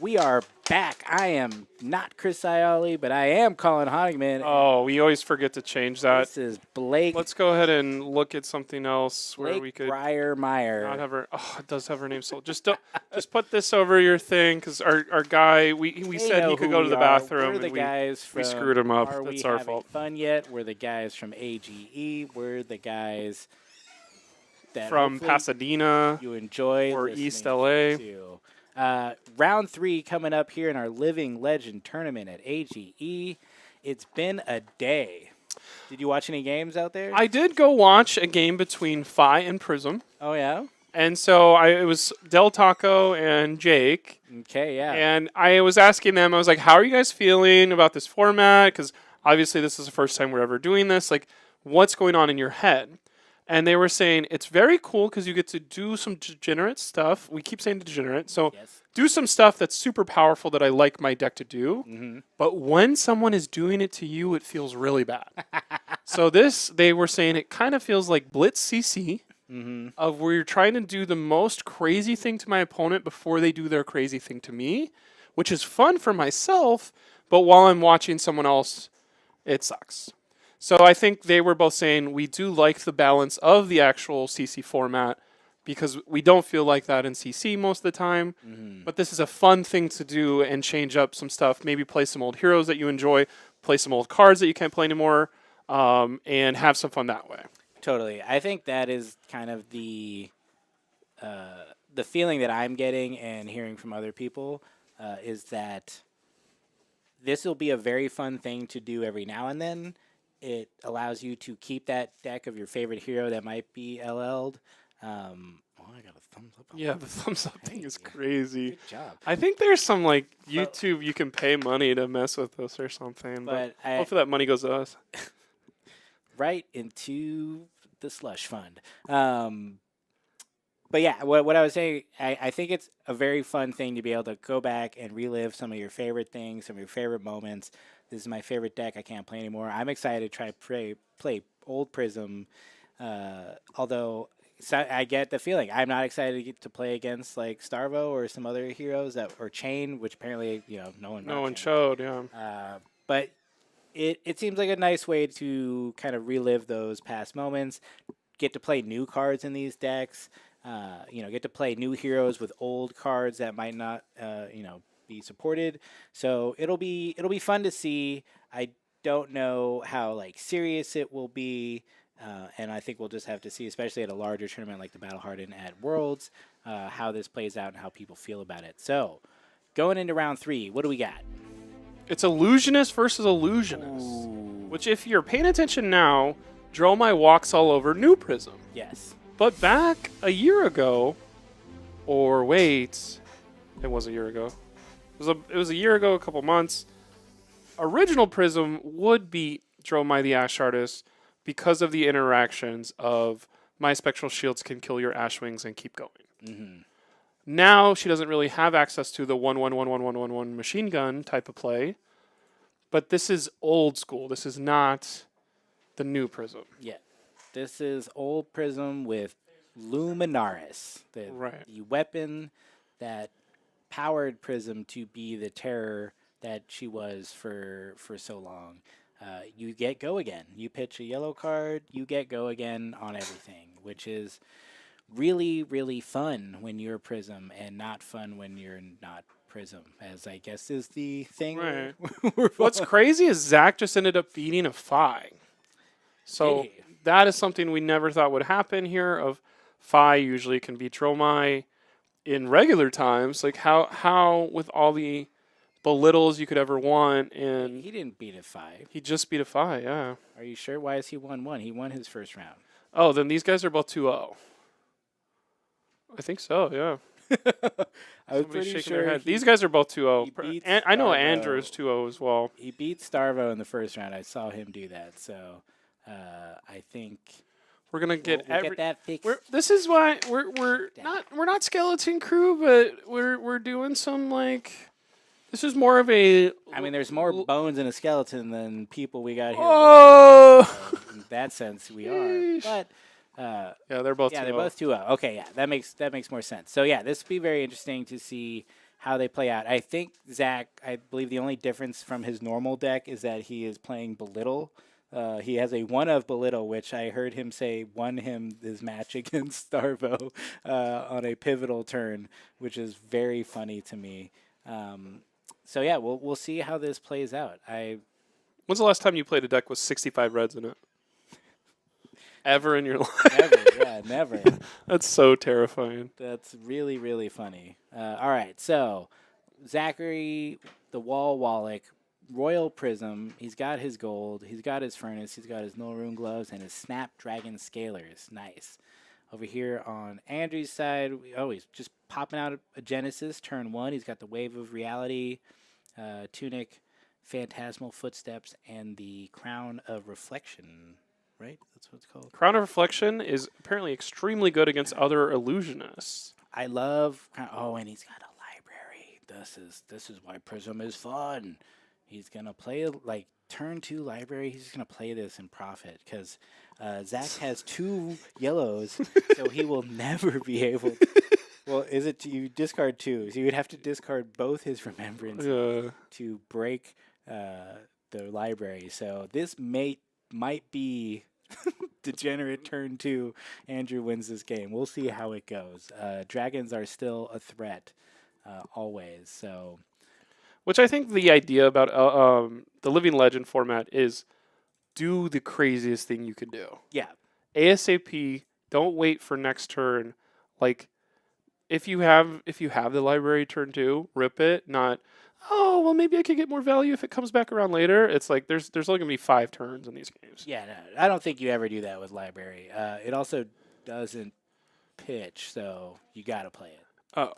We are back. I am not Chris Ioli, but I am Colin Honigman. Oh, we always forget to change that. This is Blake. Let's go ahead and look at something else Blake where we could Meyer. not have her. Oh, it does have her name. So just put this over your thing because our guy we said he could go to the bathroom We're the and guys from we screwed him up. Are That's we our having fault. Fun yet? We're the guys from AGE. We're the guys that From Pasadena you enjoy or listening East LA. to. Round 3 coming up here in our Living Legend tournament at AGE. It's been a day. Did you watch any games out there? I did go watch a game between Phi and Prism. Oh, yeah? And so it was Del Taco and Jake. Okay, yeah. And I was asking them, I was like, how are you guys feeling about this format? Because obviously this is the first time we're ever doing this. Like, what's going on in your head? And they were saying, it's very cool because you get to do some degenerate stuff. We keep saying degenerate. So Yes. do some stuff that's super powerful that I like my deck to do. Mm-hmm. But when someone is doing it to you, it feels really bad. So they were saying it kind of feels like Blitz CC. Mm-hmm. Of where you're trying to do the most crazy thing to my opponent before they do their crazy thing to me, which is fun for myself, but while I'm watching someone else, it sucks. So I think they were both saying we do like the balance of the actual CC format because we don't feel like that in CC most of the time, but this is a fun thing to do and change up some stuff, maybe play some old heroes that you enjoy, play some old cards that you can't play anymore, and have some fun that way. Totally. I think that is kind of the feeling that I'm getting and hearing from other people is that this will be a very fun thing to do every now and then. It allows you to keep that deck of your favorite hero that might be LL'd. I got a thumbs up. Yeah, the thumbs up thing is crazy. Good job. I think there's some like YouTube you can pay money to mess with this or something. But hopefully that money goes to us. Right into the slush fund. But yeah, what I was saying, I think it's a very fun thing to be able to go back and relive some of your favorite things, some of your favorite moments. This is my favorite deck. I can't play anymore. I'm excited to try to play old Prism, although I get the feeling. I'm not excited to play against like Starvo or some other heroes or Chain, which apparently no one showed. Yeah, but it seems like a nice way to kind of relive those past moments. Get to play new cards in these decks. Get to play new heroes with old cards that might not be supported. So it'll be fun to see. I don't know how like serious it will be, and I think we'll just have to see, especially at a larger tournament like the Battle Hardened at Worlds, how this plays out and how people feel about it. So going into round 3, what do we got? it's Illusionist versus Illusionist. Ooh. Which, if you're paying attention now, Dromai walks all over New Prism. Yes. But back a year ago, or wait, it was a year ago. It was a year ago, a couple months. Original Prism would beat Dromai the Ash Artist because of the interactions of my Spectral Shields can kill your Ash Wings and keep going. Mm-hmm. Now she doesn't really have access to the 1/1/1/1/1/1 machine gun type of play. But this is old school. This is not the new Prism. Yeah. This is old Prism with Luminaris, the weapon that powered Prism to be the terror that she was for so long. You get go again. You pitch a yellow card, you get go again on everything, which is really, really fun when you're Prism and not fun when you're not Prism, as I guess is the thing. Right. What's crazy is Zach just ended up beating a Phi. So that is something we never thought would happen here. Of Phi usually can beat Dromai in regular times. Like how with all the belittles you could ever want, and he didn't beat a Phi. He just beat a Phi. Yeah. Are you sure? Why is he 1-1? He won his first round. Oh, then these guys are both 2-0. I think so. Yeah. I was pretty sure. These guys are both 2-0. And I know Andrew's 2-0 as well. He beat Starvo in the first round. I saw him do that. So I think we're gonna get we'll get that fixed. This is why we're not Skeleton Crew, but we're doing some like. This is more of a. I mean, there's more bones in a skeleton than people we got here. Oh. In that sense, we are. But. Yeah, they're both. Yeah, they're both 2-0. Okay, yeah, that makes more sense. So yeah, this would be very interesting to see how they play out. I think Zach, I believe the only difference from his normal deck is that he is playing Belittle. He has a one of Belittle, which I heard him say won him his match against Starvo on a pivotal turn, which is very funny to me. So yeah, we'll see how this plays out. When's the last time you played a deck with 65 reds in it? Ever in your life? Never, yeah, never. That's so terrifying. That's really, really funny. All right, so Zachary, the Wallach, Royal Prism. He's got his gold. He's got his furnace. He's got his no rune gloves and his Snapdragon Scalers. Nice. Over here on Andrew's side, he's just popping out a Genesis turn 1. He's got the Wave of Reality, Tunic, Phantasmal Footsteps, and the Crown of Reflection. Right? That's what it's called. Crown of Reflection is apparently extremely good against other illusionists. I love. And he's got a library. This is why Prism is fun. He's gonna play like turn 2 library. He's gonna play this and profit because Zach has 2 yellows, so he will never be able. Well, is it you discard 2? So you would have to discard both his remembrance to break the library. So this might be degenerate turn 2. Andrew wins this game. We'll see how it goes. Dragons are still a threat always. So, which I think the idea about the Living Legend format is do the craziest thing you can do. Yeah. ASAP. Don't wait for next turn. Like if you have the library turn 2, rip it. Not well, maybe I could get more value if it comes back around later. It's like there's only gonna be 5 turns in these games. Yeah, no, I don't think you ever do that with library. It also doesn't pitch, so you got to play it. Oh,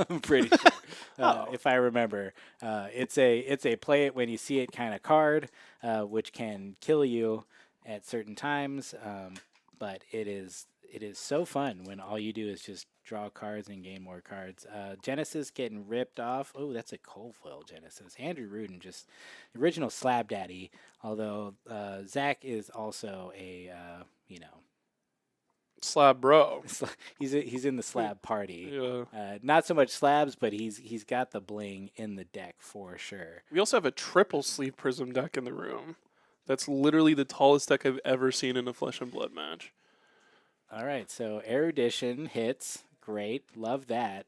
I'm pretty sure. If I remember, it's a play it when you see it kind of card, which can kill you at certain times. But it is so fun when all you do is just draw cards and gain more cards. Genesis getting ripped off. Oh, that's a cold foil Genesis. Andrew Rudin, just original slab daddy. Although Zach is also a slab bro. He's in the slab party. Yeah. Not so much slabs, but he's got the bling in the deck for sure. We also have a triple sleeve Prism deck in the room. That's literally the tallest deck I've ever seen in a Flesh and Blood match. All right, so Erudition hits. Great, love that.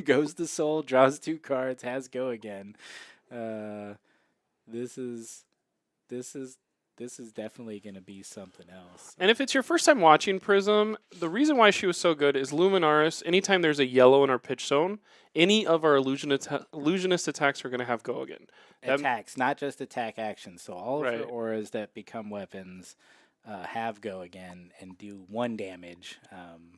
Goes the soul, draws 2 cards, has go again. This is definitely going to be something else. And if it's your first time watching Prism, the reason why she was so good is Luminaris. Anytime there's a yellow in our pitch zone, any of our illusionist attacks are going to have go again. Attacks, not just attack actions. So all of her auras that become weapons have go again and do 1 damage.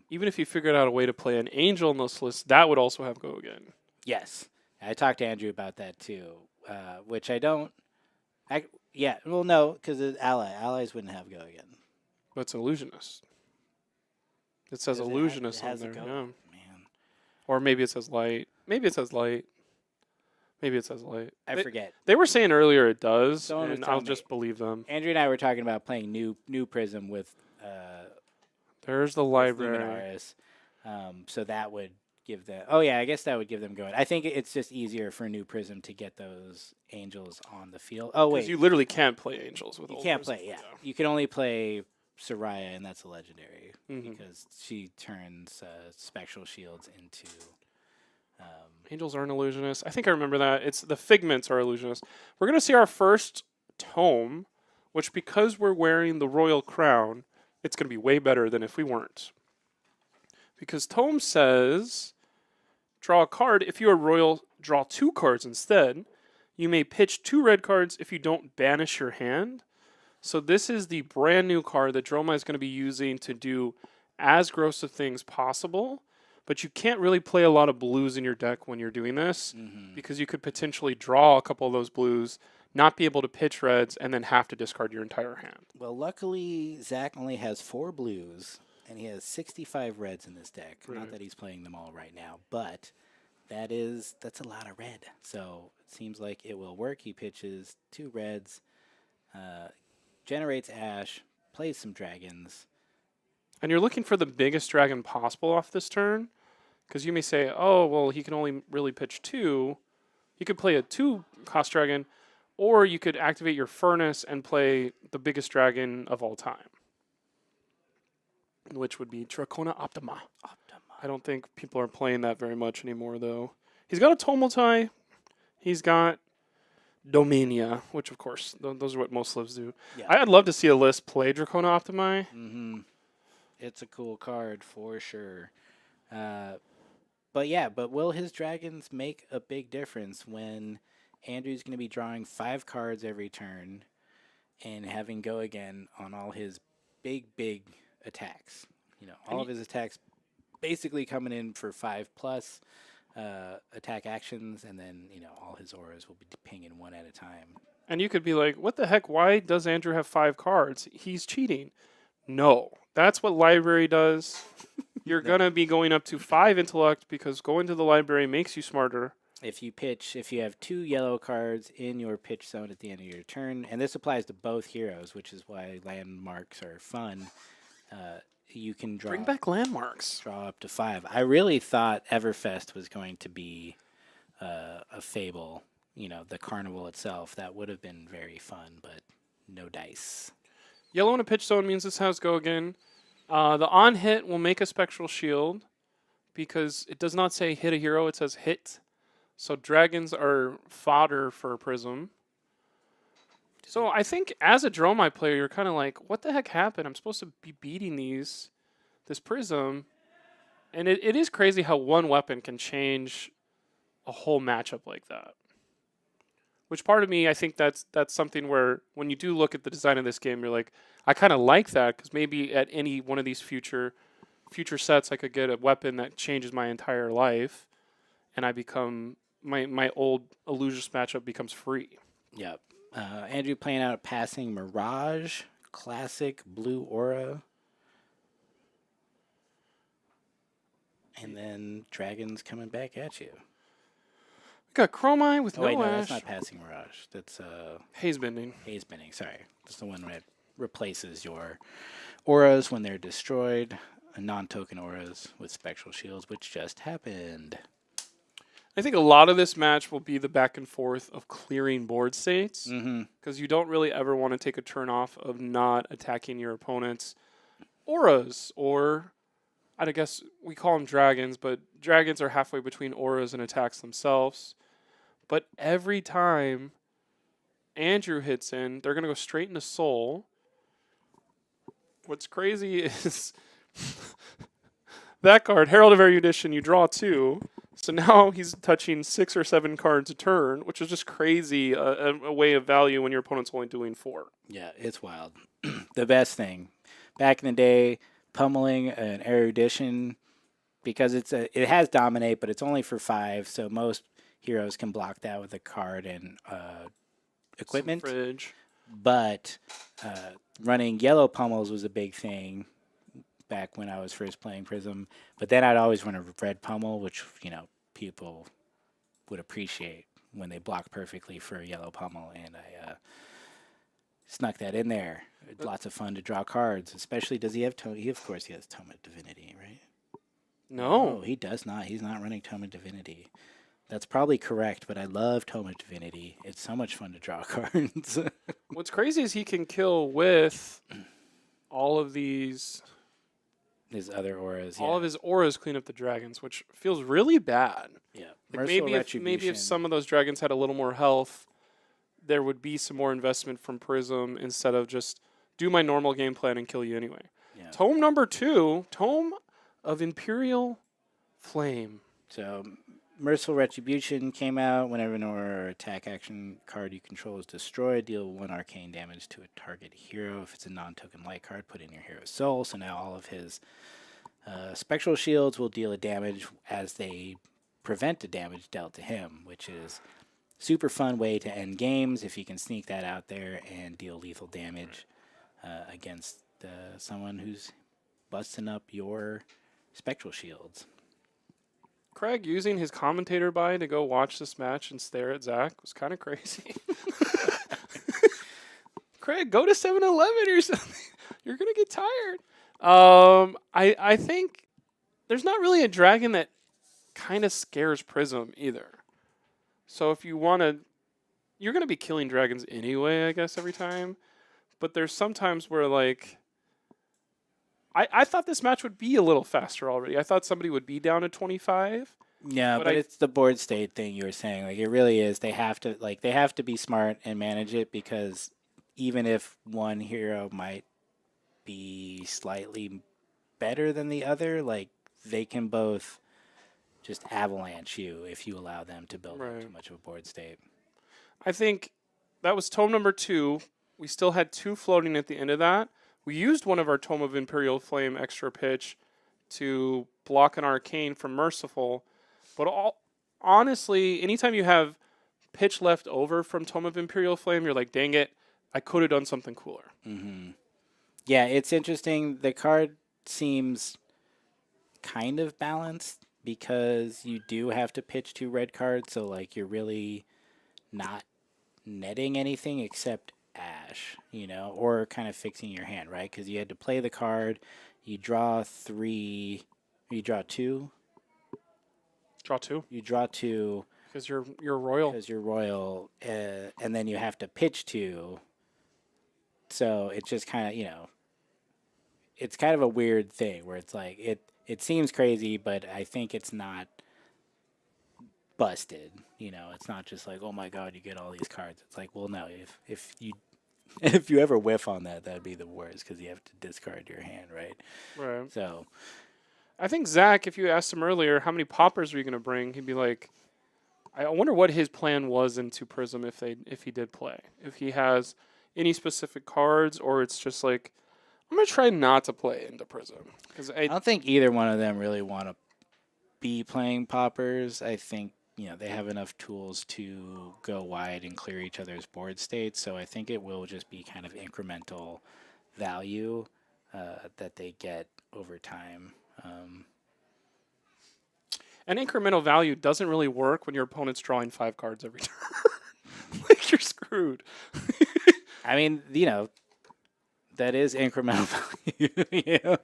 Even if you figured out a way to play an angel in this list, that would also have go again. Yes. I talked to Andrew about that too, which I don't. Yeah, well, no, because it's allies wouldn't have go again. But it's an illusionist. It says illusionist on there. Yeah. Man. Or maybe it says light. Maybe it says light. Maybe it says light. I forget. They were saying earlier it does, Someone and I'll just believe them. Andrew and I were talking about playing new Prism with. There's the library. So that would give them. Oh yeah, I guess that would give them going. I think it's just easier for new Prism to get those angels on the field. Oh wait, you literally can't play angels with. You can't play. Yeah, you can only play Soraya, and that's a legendary because she turns spectral shields into. Angels aren't illusionists. I think I remember that. It's the Figments are illusionists. We're going to see our first tome, which because we're wearing the royal crown, it's going to be way better than if we weren't. Because tome says, draw a card. If you are royal, draw 2 cards instead. You may pitch 2 red cards if you don't banish your hand. So this is the brand new card that Dromai is going to be using to do as gross of things possible. But you can't really play a lot of blues in your deck when you're doing this because you could potentially draw a couple of those blues, not be able to pitch reds, and then have to discard your entire hand. Well, luckily, Zach only has 4 blues, and he has 65 reds in this deck. Right. Not that he's playing them all right now, but that's a lot of red. So it seems like it will work. He pitches 2 reds, generates Ash, plays some dragons. And you're looking for the biggest dragon possible off this turn. Because you may say, oh, well, he can only really pitch 2. You could play a 2-cost dragon, or you could activate your Furnace and play the biggest dragon of all time, which would be Dracona Optima. I don't think people are playing that very much anymore, though. He's got a Tomultai. He's got Domania, which, of course, those are what most lives do. Yeah. I'd love to see a list play Dracona Optima. Mm-hmm. It's a cool card for sure. But will his dragons make a big difference when Andrew's going to be drawing 5 cards every turn and having go again on all his big attacks? All of his attacks basically coming in for 5+ attack actions, and then all his auras will be pinging one at a time. And you could be like, what the heck? Why does Andrew have 5 cards? He's cheating. No, that's what library does. You're going to be going up to 5 intellect because going to the library makes you smarter. If you have 2 yellow cards in your pitch zone at the end of your turn, and this applies to both heroes, which is why landmarks are fun, you can Bring back landmarks. Draw up to 5. I really thought Everfest was going to be a fable, the carnival itself. That would have been very fun, but no dice. Yellow in a pitch zone means this has go again. The on hit will make a spectral shield because it does not say hit a hero, it says hit. So dragons are fodder for Prism. So I think as a Dromai player, you're kind of like, what the heck happened? I'm supposed to be beating this Prism. And it is crazy how one weapon can change a whole matchup like that. Which part of me, I think that's something where when you do look at the design of this game, you're like, I kind of like that because maybe at any one of these future sets, I could get a weapon that changes my entire life, and I become my old Illusius matchup becomes free. Yep. Andrew playing out a passing Mirage, classic blue aura, and then dragons coming back at you. We got Dromai with no ash. That's not passing Mirage. That's Haze Bending. Haze Bending. Sorry, that's the one that replaces your auras when they're destroyed. Non-token auras with spectral shields, which just happened. I think a lot of this match will be the back and forth of clearing board states because you don't really ever want to take a turn off of not attacking your opponent's auras, or I guess we call them dragons, but dragons are halfway between auras and attacks themselves. But every time Andrew hits in, they're going to go straight into Soul. What's crazy is that card, Herald of Erudition, you draw 2. So now he's touching 6 or 7 cards a turn, which is just crazy, a way of value when your opponent's only doing 4. Yeah, it's wild. The best thing. Back in the day, pummeling an Erudition, because it has Dominate, but it's only for 5, so most heroes can block that with a card and equipment. Some fridge. But running yellow pummels was a big thing back when I was first playing Prism. But then I'd always run a red pummel, which, people would appreciate when they block perfectly for a yellow pummel. And I snuck that in there. Lots of fun to draw cards, especially does he have of course he has Tome of Divinity, right? No, he does not. He's not running Tome of Divinity. That's probably correct, but I love Tome of Divinity. It's so much fun to draw cards. What's crazy is he can kill with all of these... His other auras, all of his auras clean up the dragons, which feels really bad. Yeah. Like maybe if some of those dragons had a little more health, there would be some more investment from Prism instead of just do my normal game plan and kill you anyway. Yeah. Tome number 2, Tome of Imperial Flame. So Merciful Retribution came out. Whenever an aura or attack action card you control is destroyed, deal 1 arcane damage to a target hero. If it's a non-token light card, put in your hero's soul. So now all of his spectral shields will deal a damage as they prevent the damage dealt to him, which is super fun way to end games if you can sneak that out there and deal lethal damage against someone who's busting up your spectral shields. Craig using his commentator buy to go watch this match and stare at Zach was kind of crazy. Craig, go to 7-Eleven or something. You're going to get tired. I think there's not really a dragon that kind of scares Prism either. So if you want to, you're going to be killing dragons anyway, I guess, every time. But there's sometimes where, like, I thought this match would be a little faster already. I thought somebody would be down to 25. Yeah, But but it's the board state thing you were saying. Like it really is. They have to be smart and manage it because even if one hero might be slightly better than the other, like they can both just avalanche you if you allow them to build up right. too much of a board state. I think that was tome number 2. We still had 2 floating at the end of that. We used one of our Tome of Imperial Flame extra pitch to block an Arcane from Merciful. But honestly, anytime you have pitch left over from Tome of Imperial Flame, you're like, dang it, I could have done something cooler. Mm-hmm. Yeah, it's interesting. The card seems kind of balanced because you do have to pitch 2 red cards, so like you're really not netting anything except ash, or kind of fixing your hand, right? Because you had to play the card, you draw 3, you draw 2. Draw 2. You draw 2 Because you're royal. because you're royal, and then you have to pitch 2. So it's just kind of it's kind of a weird thing where it's like it seems crazy, but I think it's not busted. It's not just like, oh my god, you get all these cards. It's like, well, no, if you if you ever whiff on that, that'd be the worst because you have to discard your hand, right? Right. So I think Zach, if you asked him earlier, how many poppers are you going to bring? He'd be like, I wonder what his plan was into Prism if he did play. If he has any specific cards, or it's just like, I'm going to try not to play into Prism. Because I don't think either one of them really want to be playing poppers. I think they have enough tools to go wide and clear each other's board states. So I think it will just be kind of incremental value that they get over time. And incremental value doesn't really work when your opponent's drawing 5 cards every turn. Like, you're screwed. I mean, that is incremental value.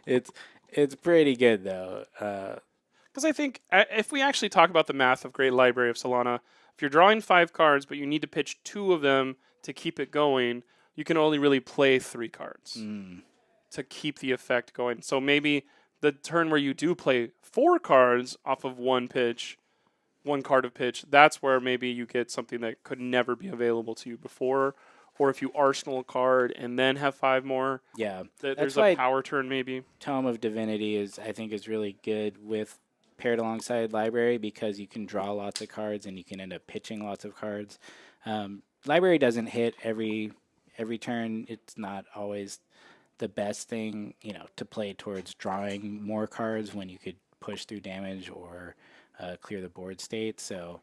It's pretty good though. Because I think if we actually talk about the math of Great Library of Solana, if you're drawing 5 cards, but you need to pitch 2 of them to keep it going, you can only really play 3 cards to keep the effect going. So maybe the turn where you do play 4 cards off of one card of pitch, that's where maybe you get something that could never be available to you before. Or if you arsenal a card and then have 5 more, yeah, there's a power turn maybe. Tome of Divinity I think is really good with paired alongside Library because you can draw lots of cards and you can end up pitching lots of cards. Library doesn't hit every turn. It's not always the best thing, to play towards drawing more cards when you could push through damage or clear the board state. So,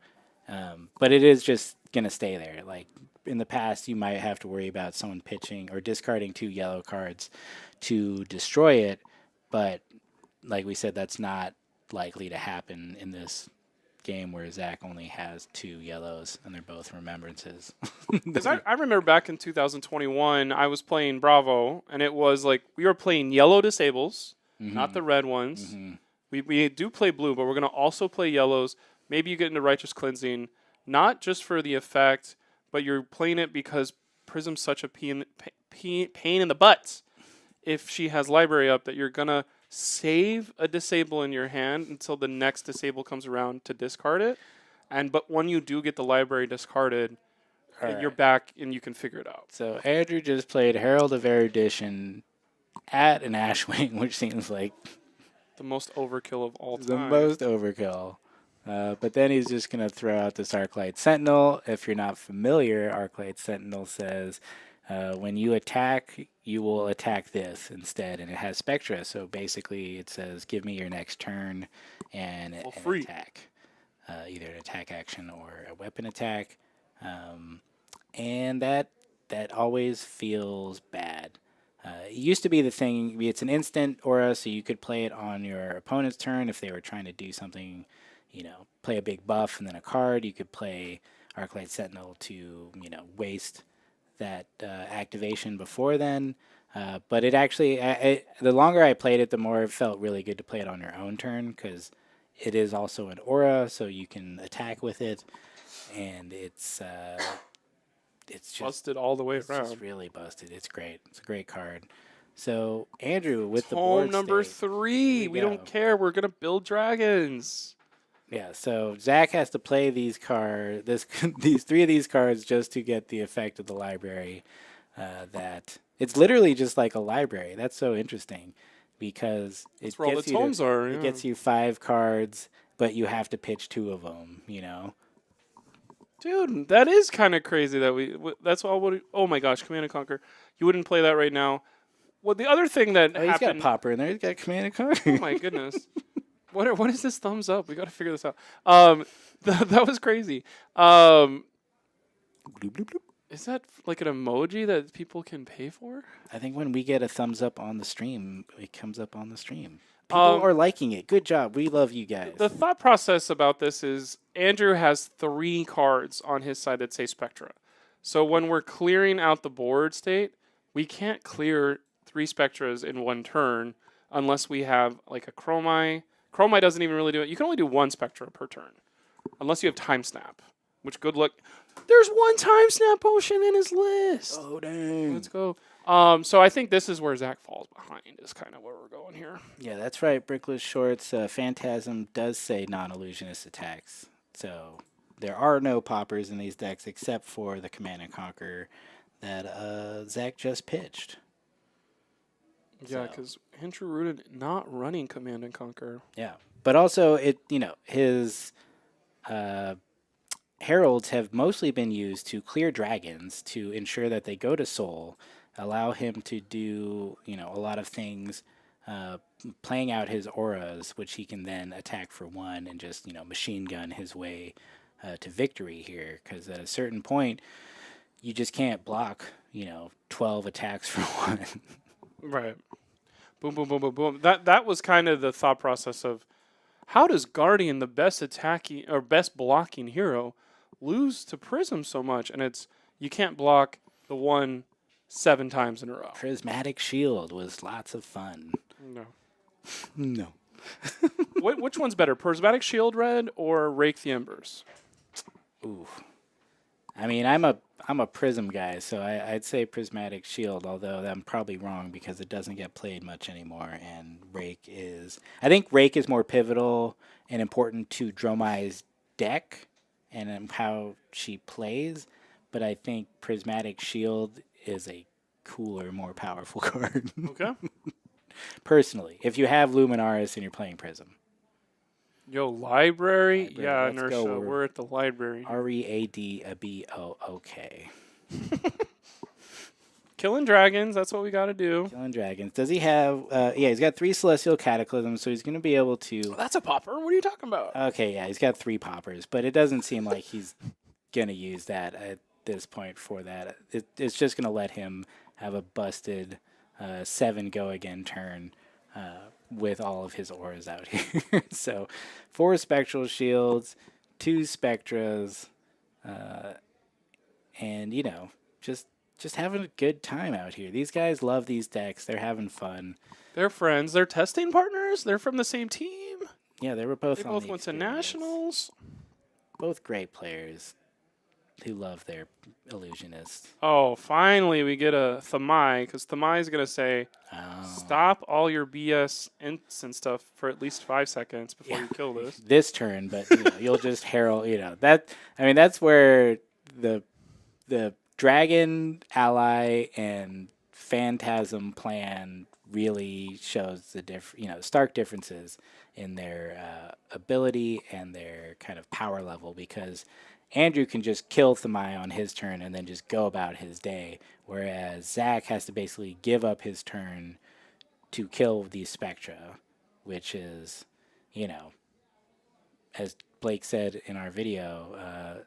but it is just gonna stay there. Like in the past, you might have to worry about someone pitching or discarding 2 yellow cards to destroy it, but like we said, that's not likely to happen in this game where Zach only has 2 yellows and they're both remembrances. Because I remember back in 2021, I was playing Bravo, and it was like we were playing yellow disables, not the red ones. We do play blue, but we're going to also play yellows. Maybe you get into Righteous Cleansing, not just for the effect, but you're playing it because Prism's such a pain in the butt if she has Library up that you're going to save a disable in your hand until the next disable comes around to discard it. But when you do get the Library discarded, you're back and you can figure it out. So Andrew just played Herald of Erudition at an Ashwing, which seems like the most overkill of all time. The most overkill. But then he's just going to throw out this Arclight Sentinel. If you're not familiar, Arclight Sentinel says when you attack, you will attack this instead. And it has Spectra. So basically it says, give me your next turn and an attack. Either an attack action or a weapon attack. And that always feels bad. It used to be the thing, it's an instant aura, so you could play it on your opponent's turn if they were trying to do something, play a big buff and then a card. You could play Arclight Sentinel to, waste that activation before then. But it actually, the longer I played it, the more it felt really good to play it on your own turn because it is also an aura, so you can attack with it, and it's just Busted all the way it's around. just really busted. It's great. It's a great card. So Andrew with the Home board number state. 3. We don't care. We're gonna build dragons. Yeah, so Zach has to play these these 3 of these cards just to get the effect of the library. That it's literally just like a library. That's so interesting because That's where all the tomes are. it gets you 5 cards, but you have to pitch 2 of them. Dude, that is kind of crazy that that's all. Oh my gosh, Command and Conquer. You wouldn't play that right now. Well, the other thing that Oh, he's got happened. Popper in there. He's got Command and Conquer. Oh my goodness. What is this thumbs up? We got to figure this out. That was crazy. Bloop, bloop, bloop. Is that like an emoji that people can pay for? I think when we get a thumbs up on the stream, it comes up on the stream. People are liking it. Good job. We love you guys. The thought process about this is Andrew has 3 cards on his side that say Spectra. So when we're clearing out the board state, we can't clear 3 Spectras in one turn unless we have like a Dromai. Dromai doesn't even really do it. You can only do 1 Spectra per turn unless you have Time Snap, which good luck. There's 1 Time Snap potion in his list. Oh, dang. Let's go. So I think this is where Zach falls behind is kind of where we're going here. Yeah, that's right. Brickless Shorts. Phantasm does say non-illusionist attacks. So there are no poppers in these decks except for the Command and Conquer that Zach just pitched. Yeah, because Andrew Rudin not running Command and Conquer. Yeah, but also his heralds have mostly been used to clear dragons to ensure that they go to soul, allow him to do a lot of things, playing out his auras, which he can then attack for 1 and just machine gun his way to victory here. Because at a certain point, you just can't block 12 attacks for 1. Right. Boom, boom, boom, boom, boom. That was kind of the thought process of how does Guardian, the best attacking or best blocking hero, lose to Prism so much? And it's you can't block the 1 7 times in a row. Prismatic Shield was lots of fun. No. No. Which one's better, Prismatic Shield Red or Rake the Embers? Ooh. I mean, I'm a Prism guy, so I'd say Prismatic Shield, although I'm probably wrong because it doesn't get played much anymore. And I think Rake is more pivotal and important to Dromai's deck and how she plays. But I think Prismatic Shield is a cooler, more powerful card. Okay. Personally, if you have Luminaris and you're playing Prism. Yo, library? Yeah, let's Inertia. go. We're at the library. READBOOK. Killing dragons, that's what we got to do. Killing dragons. Does he have... he's got 3 Celestial Cataclysms, so he's going to be able to... Oh, that's a popper. What are you talking about? Okay, yeah, he's got 3 poppers, but it doesn't seem like he's going to use that at this point for that. It's just going to let him have a busted 7 go again turn with all of his auras out here. So 4 Spectral Shields, 2 Spectras, and, just having a good time out here. These guys love these decks. They're having fun. They're friends. They're testing partners. They're from the same team. Yeah, they were both They on both the went to experience. nationals. Both great players who love their illusionists. Oh, finally we get a Thamai, because Thamai is going to say, stop all your BS instant stuff for at least 5 seconds before you kill this. This turn, but you'll just herald, that's where the Dragon Ally and Phantasm plan really shows the stark differences in their ability and their kind of power level, because Andrew can just kill Thamai on his turn and then just go about his day, whereas Zach has to basically give up his turn to kill these Spectra, which is, as Blake said in our video,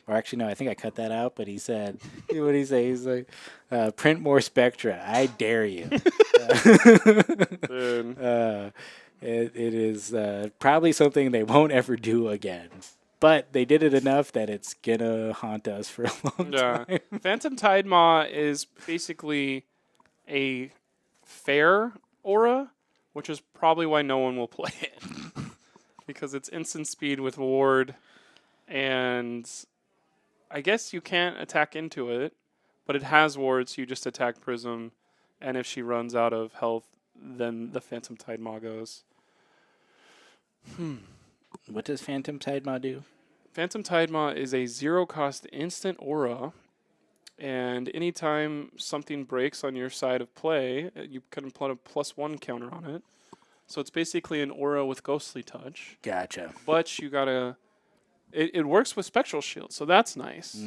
or actually, no, I think I cut that out, but he said, what did he say? He's like, print more Spectra. I dare you. It is probably something they won't ever do again. But they did it enough that it's going to haunt us for a long time. Phantom Tide Maw is basically a fair aura, which is probably why no one will play it. because it's instant speed with ward, and I guess you can't attack into it, but it has wards, so you just attack Prism, and if she runs out of health, then the Phantom Tide Maw goes. What does Phantom Tide Maw do? Phantom Tide Maw is a 0-cost instant aura, and anytime something breaks on your side of play, you can put a +1 counter on it. So it's basically an aura with Ghostly Touch. Gotcha. But you gotta... It works with Spectral Shield, so that's nice.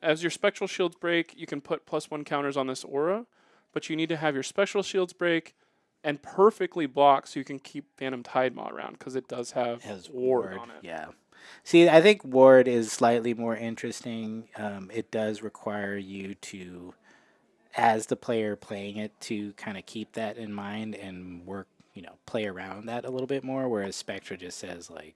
As your Spectral Shields break, you can put +1 counters on this aura, but you need to have your Spectral Shields break and perfectly block so you can keep Phantom Tide Maw around, because it does have ward on it. Yeah. See, I think ward is slightly more interesting. It does require you to, as the player playing it, to kind of keep that in mind and work, play around that a little bit more. Whereas Spectra just says like,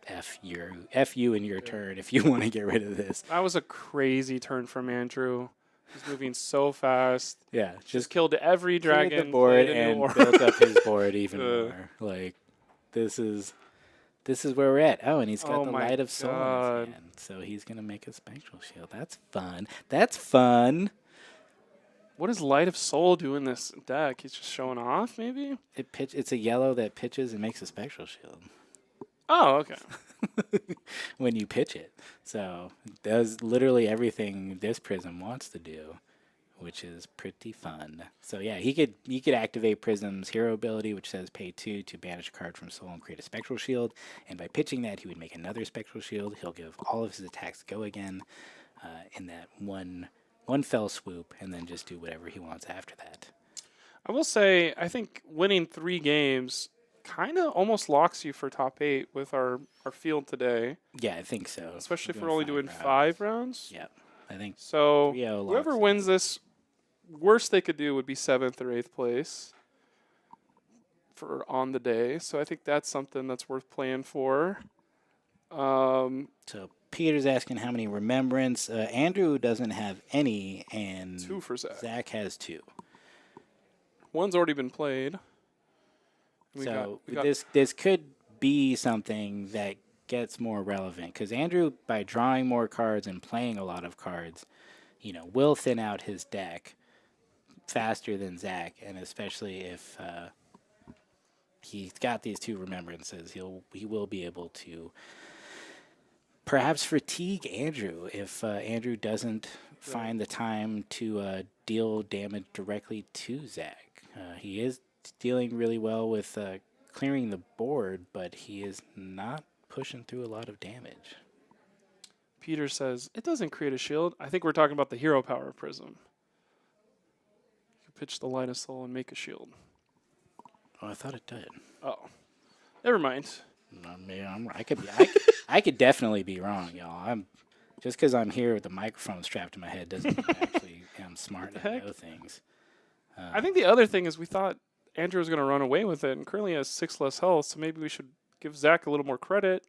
F you in your turn if you want to get rid of this. That was a crazy turn from Andrew. He's moving so fast. Yeah, Just killed every cleared dragon. the board played a new and aura. built up his board even more. Like, this is where we're at. Oh, and he's got Oh the my Light of Soul in God. his hand, so he's gonna make a Spectral Shield. That's fun. That's fun. What does Light of Soul do in this deck? He's just showing off, maybe? It's a yellow that pitches and makes a Spectral Shield Oh, okay. when you pitch it. So it does literally everything this Prism wants to do, which is pretty fun. So yeah, he could activate Prism's hero ability, which says pay 2 to banish a card from soul and create a Spectral Shield. And by pitching that, he would make another Spectral Shield. He'll give all of his attacks go again in that one fell swoop, and then just do whatever he wants after that. I will say, I think winning 3 games kind of almost locks you for top 8 with our field today. Yeah, I think so. Especially if we're only doing 5 rounds. Yeah, I think so. 3-0 Whoever locks wins this, worst they could do would be 7th or 8th place for on the day. So I think that's something that's worth playing for. So Peter's asking how many remembrance. Andrew doesn't have any, and 2 for Zach. Zach has 2. One's already been played. We got this could be something that gets more relevant, because Andrew, by drawing more cards and playing a lot of cards, will thin out his deck faster than Zach, and especially if he's got these 2 remembrances, he will be able to perhaps fatigue Andrew if Andrew doesn't find the time to deal damage directly to Zach. He is dealing really well with clearing the board, but he is not pushing through a lot of damage. Peter says, it doesn't create a shield. I think we're talking about the hero power of Prism. You pitch the Light of Soul and make a shield. Oh, I thought it did. Oh. Never mind. I mean, I could definitely be wrong, y'all. Just because I'm here with the microphone strapped to my head doesn't mean I actually am smart and know things. I think the other thing is we thought Andrew was going to run away with it, and currently has 6 less health, so maybe we should give Zach a little more credit.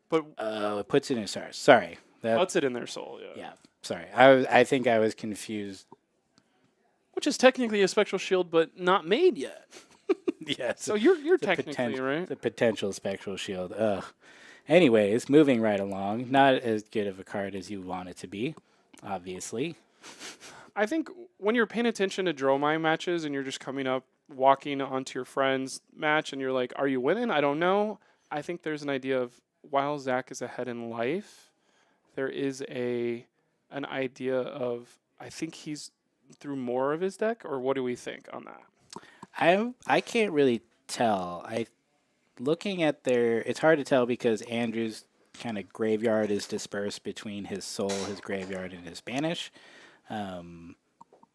But it puts it in. Sorry. Puts it in their soul, yeah. Yeah, sorry. I think I was confused. Which is technically a Spectral Shield, but not made yet. Yeah. So you're technically right. The potential Spectral Shield. Ugh. Anyways, moving right along. Not as good of a card as you want it to be, obviously. I think when you're paying attention to Dromai matches and you're just coming up, walking onto your friend's match, and you're like, are you winning? I don't know. I think there's an idea of, while Zach is ahead in life, there is an idea of, I think he's through more of his deck, or what do we think on that? I can't really tell. Looking at it's hard to tell because Andrew's kind of graveyard is dispersed between his soul, his graveyard, and his banish.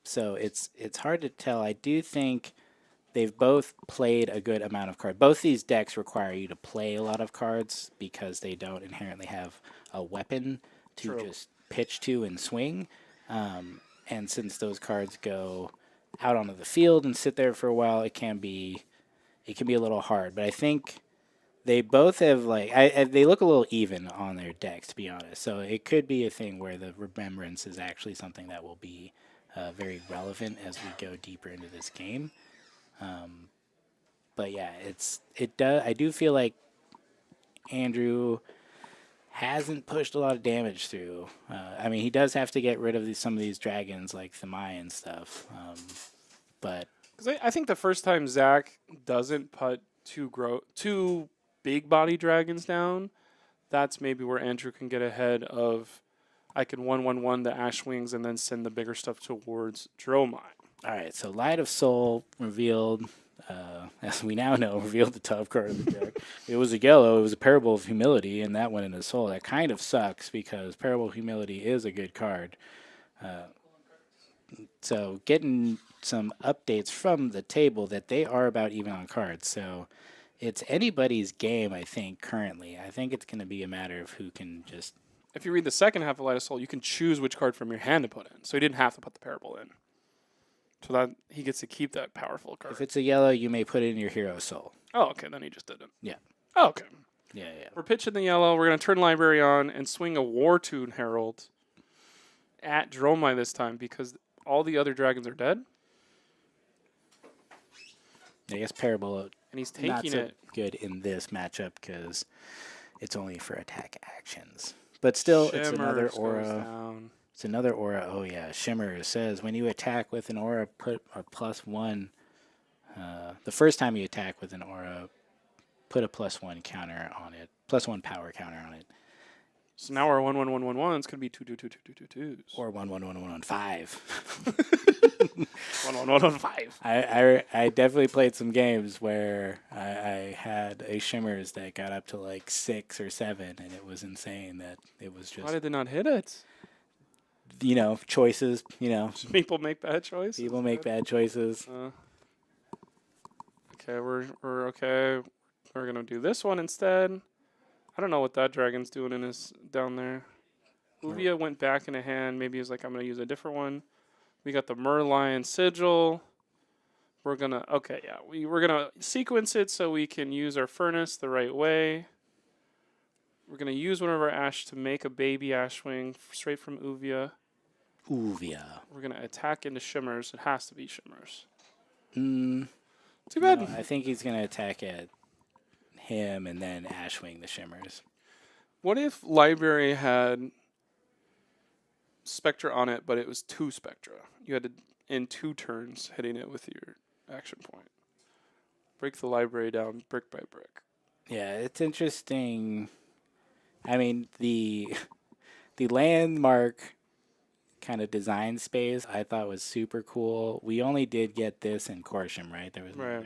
So it's hard to tell. I do think they've both played a good amount of cards. Both these decks require you to play a lot of cards because they don't inherently have a weapon to just pitch to and swing. And since those cards go out onto the field and sit there for a while, it can be a little hard. But I think they both have they look a little even on their decks, to be honest. So it could be a thing where the remembrance is actually something that will be very relevant as we go deeper into this game. But yeah, I do feel like Andrew hasn't pushed a lot of damage through. I mean, he does have to get rid of some of these dragons like Thamai and stuff. But Because I think the first time Zach doesn't put two big body dragons down, that's maybe where Andrew can get ahead of. I can 1/1/1 the Ash Wings and then send the bigger stuff towards Dromai. all right, so Light of Soul revealed, as we now know, revealed the top card of the deck. It was a yellow. It was a Parable of Humility, and that went into Soul. That kind of sucks because Parable of Humility is a good card. So getting some updates from the table that they are about even on cards. So it's anybody's game, I think, currently. I think it's going to be a matter of who can just... If you read the second half of Light of Soul, you can choose which card from your hand to put in. So he didn't have to put the Parable in. So that he gets to keep that powerful card. If it's a yellow, you may put it in your hero soul. Oh, okay. Then he just didn't. Yeah. Oh, okay. Yeah. We're pitching the yellow. We're going to turn Library on and swing a War Tune Herald at Dromai this time because all the other dragons are dead. I guess Parable And he's taking not so it. good in this matchup because it's only for attack actions. But still, it's another Shimmers goes aura. down. It's another aura. Oh, yeah. Shimmer says when you attack with an aura, put a +1. The first time you attack with an aura, put a +1 counter on it. +1 power counter on it. So now our 1/1/1/1/1s could be 2/2/2/2/2/2s. Or 1/1/1/1/5. 1/1/1/1/5. I definitely played some games where I had a Shimmers that got up to like 6 or 7, and it was insane that it was Why just, did they not hit it? choices, People make bad choices. people make bad choices. Okay, we're okay. We're gonna do this one instead. I don't know what that dragon's doing in his down there. Uvia went back in a hand. Maybe he was like, I'm gonna use a different one. We got the Merlion Sigil. We're gonna we're gonna sequence it so we can use our furnace the right way. We're gonna use one of our ash to make a baby Ashwing straight from Uvia. We're gonna attack into Shimmers. It has to be Shimmers. Too bad. No, I think he's going to attack at him and then Ashwing the Shimmers. What if Library had Spectra on it, but it was 2 Spectra? You had to, in 2 turns, hitting it with your action point. Break the Library down brick by brick. Yeah, it's interesting. I mean, the landmark kind of design space I thought was super cool. We only did get this in Corsham, right? There was Right.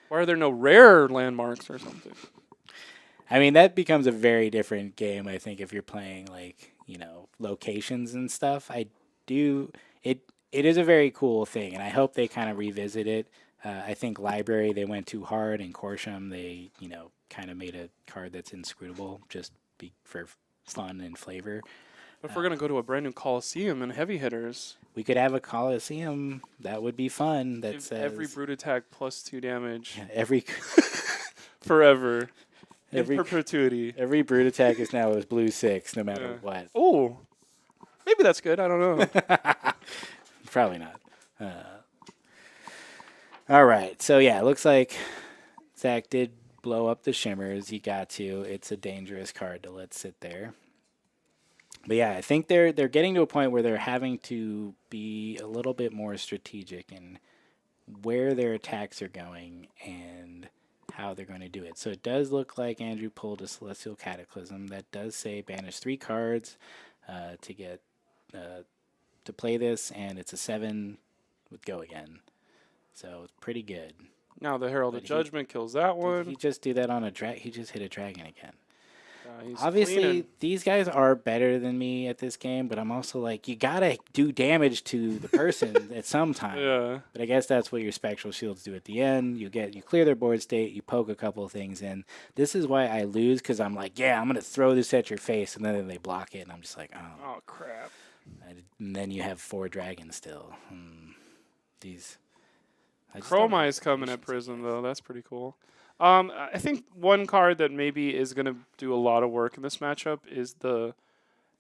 Why are there no rare landmarks or something? I mean, that becomes a very different game, I think, if you're playing like, locations and stuff. It is a very cool thing, and I hope they kind of revisit it. I think Library, they went too hard, and Corsham, they, kind of made a card that's inscrutable just for fun and flavor. But if we're going to go to a brand new Coliseum and heavy hitters, we could have a Coliseum. That would be fun. That give says every brute attack +2 damage every forever. Every- In perpetuity. every brute attack is now with blue 6, no matter Yeah. what. Oh, maybe that's good. I don't know. Probably not. All right. So, yeah, it looks like Zach did blow up the Shimmers. He got to. It's a dangerous card to let sit there. But, yeah, I think they're getting to a point where they're having to be a little bit more strategic in where their attacks are going and how they're going to do it. So it does look like Andrew pulled a Celestial Cataclysm. That does say banish 3 cards to get to play this, and it's a 7 with go again. So it's pretty good. Now the Herald But of Judgment kills that Did one. he just do that on a drag? He just hit a dragon again. He's Obviously, cleaning. these guys are better than me at this game, but I'm also like, you gotta do damage to the person at some time. Yeah. But I guess that's what your spectral shields do at the end. You clear their board state, you poke a couple of things in. This is why I lose, because I'm like, yeah, I'm gonna throw this at your face, and then they block it, and I'm just like, oh. Oh crap. And then you have 4 dragons still. These. I just don't have Dromai is coming at patience. Prism though. That's pretty cool. I think one card that maybe is going to do a lot of work in this matchup is the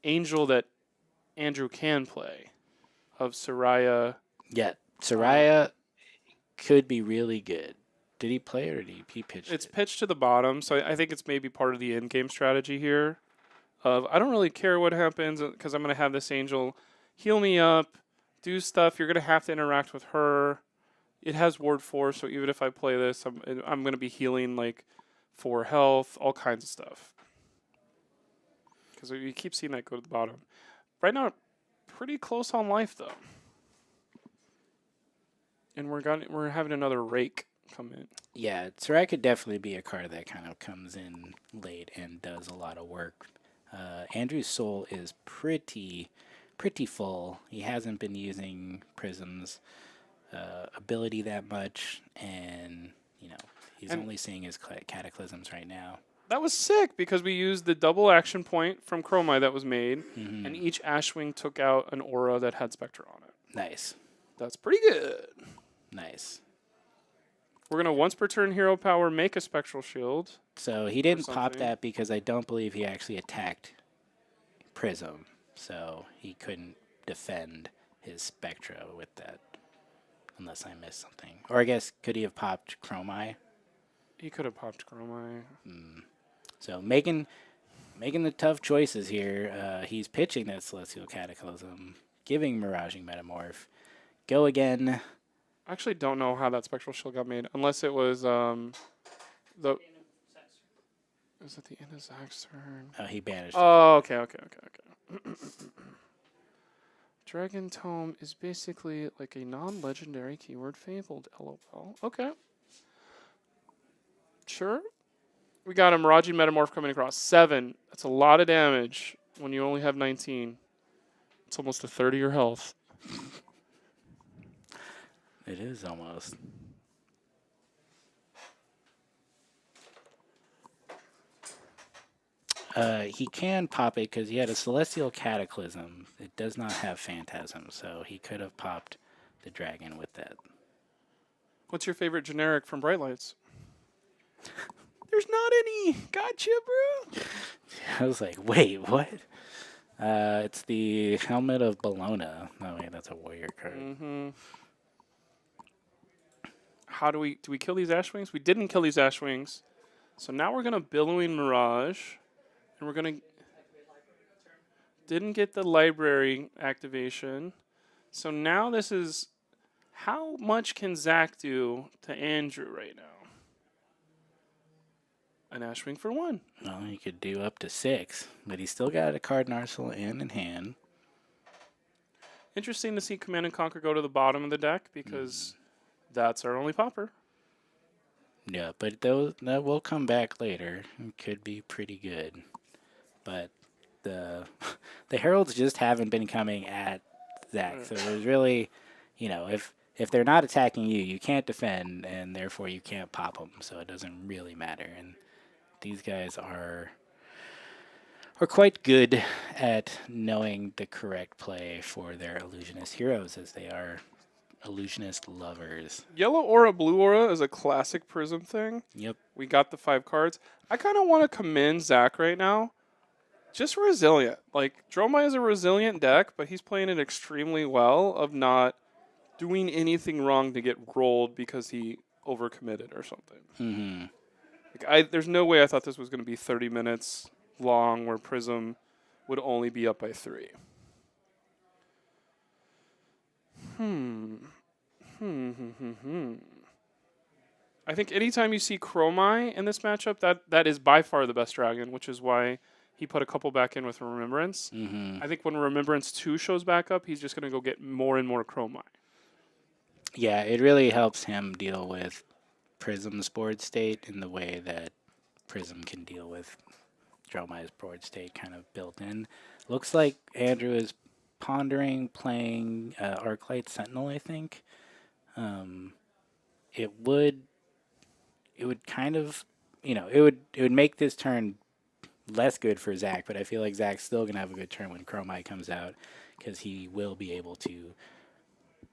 Angel that Andrew can play of Soraya. Yeah, Soraya could be really good. Did he play it or did he pitch It's it? pitched to the bottom, so I think it's maybe part of the in-game strategy here. Of I don't really care what happens because I'm going to have this angel heal me up, do stuff. You're going to have to interact with her. It has ward 4, so even if I play this, I'm going to be healing like 4 health, all kinds of stuff. Because you keep seeing that go to the bottom. Right now, pretty close on life though. And we're having another rake come in. Yeah, Sarai could definitely be a card that kind of comes in late and does a lot of work. Andrew's soul is pretty full. He hasn't been using Prism's ability that much, and he's And only seeing his cataclysms right now. that was sick because we used the double action point from Dromai that was made, Mm-hmm. and each Ashwing took out an aura that had Spectre on it. Nice. That's pretty good. Nice. We're going to once per turn hero power make a Spectral Shield. So he didn't pop something. that because I don't believe he actually attacked Prism, so he couldn't defend his Spectra with that, unless I missed something. Or I guess, could he have popped Dromai? He could have popped Dromai. So making the tough choices here. He's pitching that Celestial Cataclysm, giving Miraging Metamorph. Go again. I actually don't know how that Spectral Shield got made, unless it was the... Is it the end of Zach's turn? Oh, he banished. Oh, okay. Dragon Tome is basically like a non-legendary keyword fabled, LOL. Okay. Sure. We got a Miraging Metamorph coming across. 7. That's a lot of damage when you only have 19. It's almost a third of your health. It is almost. He can pop it because he had a Celestial Cataclysm. It does not have Phantasm, so he could have popped the dragon with that. What's your favorite generic from Bright Lights? There's not any. Gotcha, bro. I was like, wait, what? It's the Helmet of Bologna. Oh, wait, that's a warrior card. Mm-hmm. How do we kill these Ashwings? We didn't kill these Ashwings. So now we're going to Billowing Mirage. And we're going to... Didn't get the library activation. So now this is... How much can Zach do to Andrew right now? An Ashwing for 1. Well, he could do up to 6, but he's still got a card in arsenal and in hand. Interesting to see Command and Conquer go to the bottom of the deck because that's our only popper. Yeah, but that will come back later. It could be pretty good. But the Heralds just haven't been coming at Zach. So there's really, if they're not attacking you, you can't defend, and therefore you can't pop them. So it doesn't really matter. And these guys are quite good at knowing the correct play for their illusionist heroes, as they are illusionist lovers. Yellow aura, blue aura is a classic Prism thing. Yep. We got the 5 cards. I kind of want to commend Zach right now. Just resilient. Like, Dromai is a resilient deck, but he's playing it extremely well of not doing anything wrong to get rolled because he overcommitted or something. Mm-hmm. Like, there's no way I thought this was going to be 30 minutes long where Prism would only be up by 3. I think anytime you see Dromai in this matchup, that is by far the best dragon, which is why he put a couple back in with Remembrance. Mm-hmm. I think when Remembrance 2 shows back up, he's just going to go get more and more Dromai. Yeah, it really helps him deal with Prism's board state in the way that Prism can deal with Dromai's board state kind of built in. Looks like Andrew is pondering playing Arclight Sentinel, I think. It would kind of, it would make this turn less good for Zach, but I feel like Zach's still going to have a good turn when Dromai comes out because he will be able to